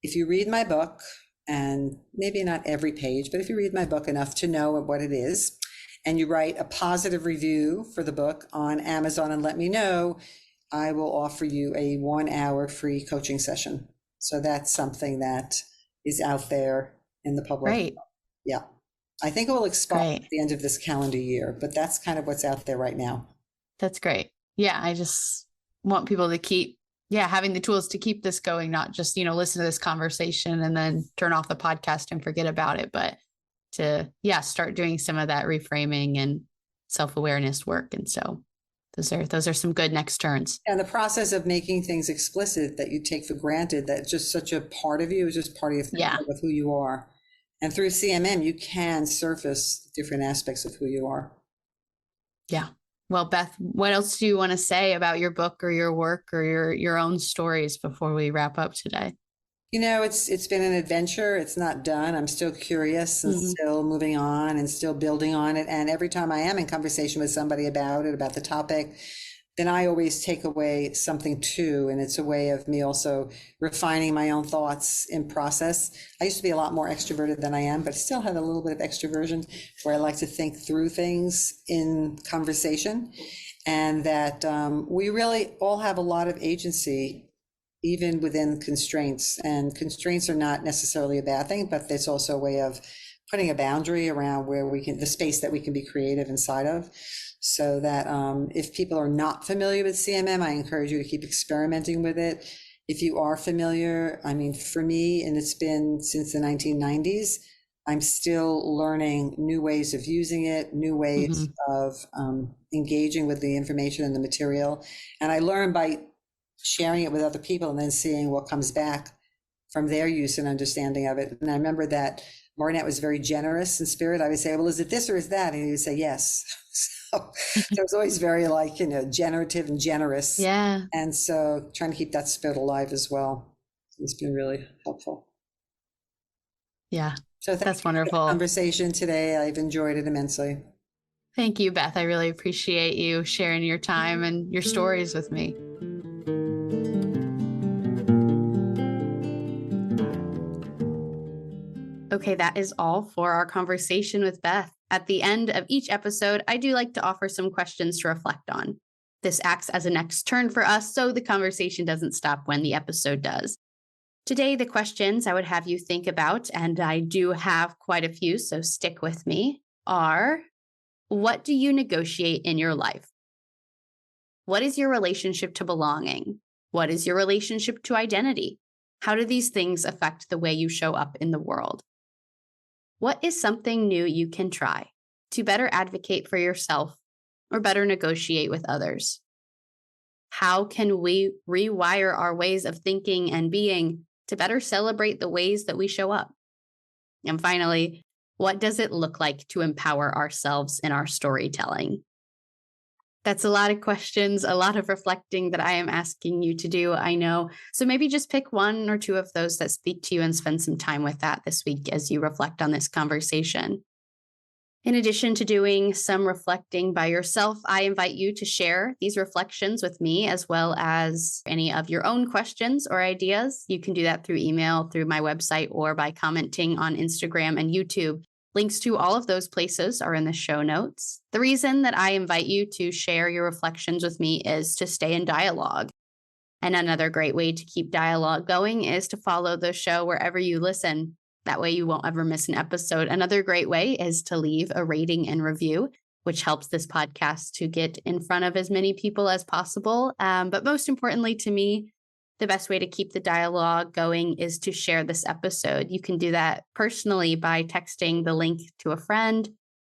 [SPEAKER 1] if you read my book, and maybe not every page, but if you read my book enough to know what it is, and you write a positive review for the book on Amazon and let me know, I will offer you a 1-hour free coaching session. So that's something that is out there in the public.
[SPEAKER 2] Great.
[SPEAKER 1] Yeah. I think it will expire
[SPEAKER 2] Great.
[SPEAKER 1] at the end of this calendar year, but that's kind of what's out there right now.
[SPEAKER 2] That's great. Yeah, I just want people to keep, having the tools to keep this going, not just, listen to this conversation and then turn off the podcast and forget about it, but to, start doing some of that reframing and self-awareness work. And so those are some good next turns.
[SPEAKER 1] And the process of making things explicit that you take for granted, that's just such a part of you, is just part of of who you are. And through CMM, you can surface different aspects of who you are.
[SPEAKER 2] Yeah. Well, Beth, what else do you want to say about your book or your work or your own stories before we wrap up today?
[SPEAKER 1] It's been an adventure. It's not done. I'm still curious and still moving on and still building on it. And every time I am in conversation with somebody about the topic, then I always take away something too. And it's a way of me also refining my own thoughts in process. I used to be a lot more extroverted than I am, but still have a little bit of extroversion where I like to think through things in conversation, and that we really all have a lot of agency, even within constraints. And constraints are not necessarily a bad thing, but it's also a way of putting a boundary around where the space that we can be creative inside of. So that if people are not familiar with CMM, I encourage you to keep experimenting with it. If you are familiar, for me, and it's been since the 1990s, I'm still learning new ways of using it, new ways of engaging with the information and the material. And I learn by sharing it with other people and then seeing what comes back from their use and understanding of it. And I remember that Barnett was very generous in spirit. I would say, well, is it this or is that? And he would say, yes. So it was always very generative and generous.
[SPEAKER 2] Yeah.
[SPEAKER 1] And so trying to keep that spirit alive as well. It's been really helpful.
[SPEAKER 2] Yeah.
[SPEAKER 1] So
[SPEAKER 2] that's wonderful.
[SPEAKER 1] For the conversation today. I've enjoyed it immensely.
[SPEAKER 2] Thank you, Beth. I really appreciate you sharing your time and your stories with me. Okay, that is all for our conversation with Beth. At the end of each episode, I do like to offer some questions to reflect on. This acts as a next turn for us, so the conversation doesn't stop when the episode does. Today, the questions I would have you think about, and I do have quite a few, so stick with me, are: what do you negotiate in your life? What is your relationship to belonging? What is your relationship to identity? How do these things affect the way you show up in the world? What is something new you can try to better advocate for yourself or better negotiate with others? How can we rewire our ways of thinking and being to better celebrate the ways that we show up? And finally, what does it look like to empower ourselves in our storytelling? That's a lot of questions, a lot of reflecting that I am asking you to do, I know. So maybe just pick one or two of those that speak to you and spend some time with that this week as you reflect on this conversation. In addition to doing some reflecting by yourself, I invite you to share these reflections with me, as well as any of your own questions or ideas. You can do that through email, through my website, or by commenting on Instagram and YouTube. Links to all of those places are in the show notes. The reason that I invite you to share your reflections with me is to stay in dialogue. And another great way to keep dialogue going is to follow the show wherever you listen. That way you won't ever miss an episode. Another great way is to leave a rating and review, which helps this podcast to get in front of as many people as possible. But most importantly to me, the best way to keep the dialogue going is to share this episode. You can do that personally by texting the link to a friend,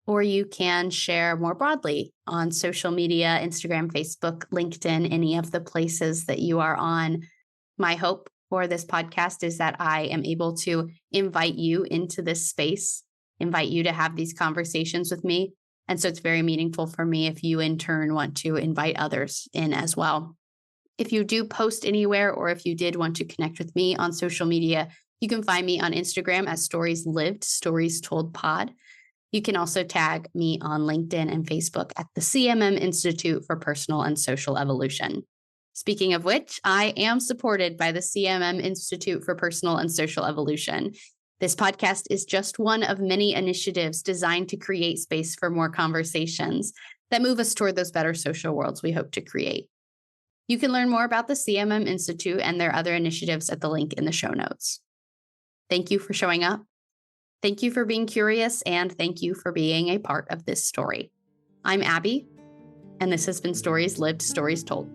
[SPEAKER 2] or you can share more broadly on social media, Instagram, Facebook, LinkedIn, any of the places that you are on. My hope for this podcast is that I am able to invite you into this space, invite you to have these conversations with me. And so it's very meaningful for me if you in turn want to invite others in as well. If you do post anywhere, or if you did want to connect with me on social media, you can find me on Instagram as Stories Lived, Stories Told Pod. You can also tag me on LinkedIn and Facebook at the CMM Institute for Personal and Social Evolution. Speaking of which, I am supported by the CMM Institute for Personal and Social Evolution. This podcast is just one of many initiatives designed to create space for more conversations that move us toward those better social worlds we hope to create. You can learn more about the CMM Institute and their other initiatives at the link in the show notes. Thank you for showing up. Thank you for being curious, and thank you for being a part of this story. I'm Abby, and this has been Stories Lived, Stories Told.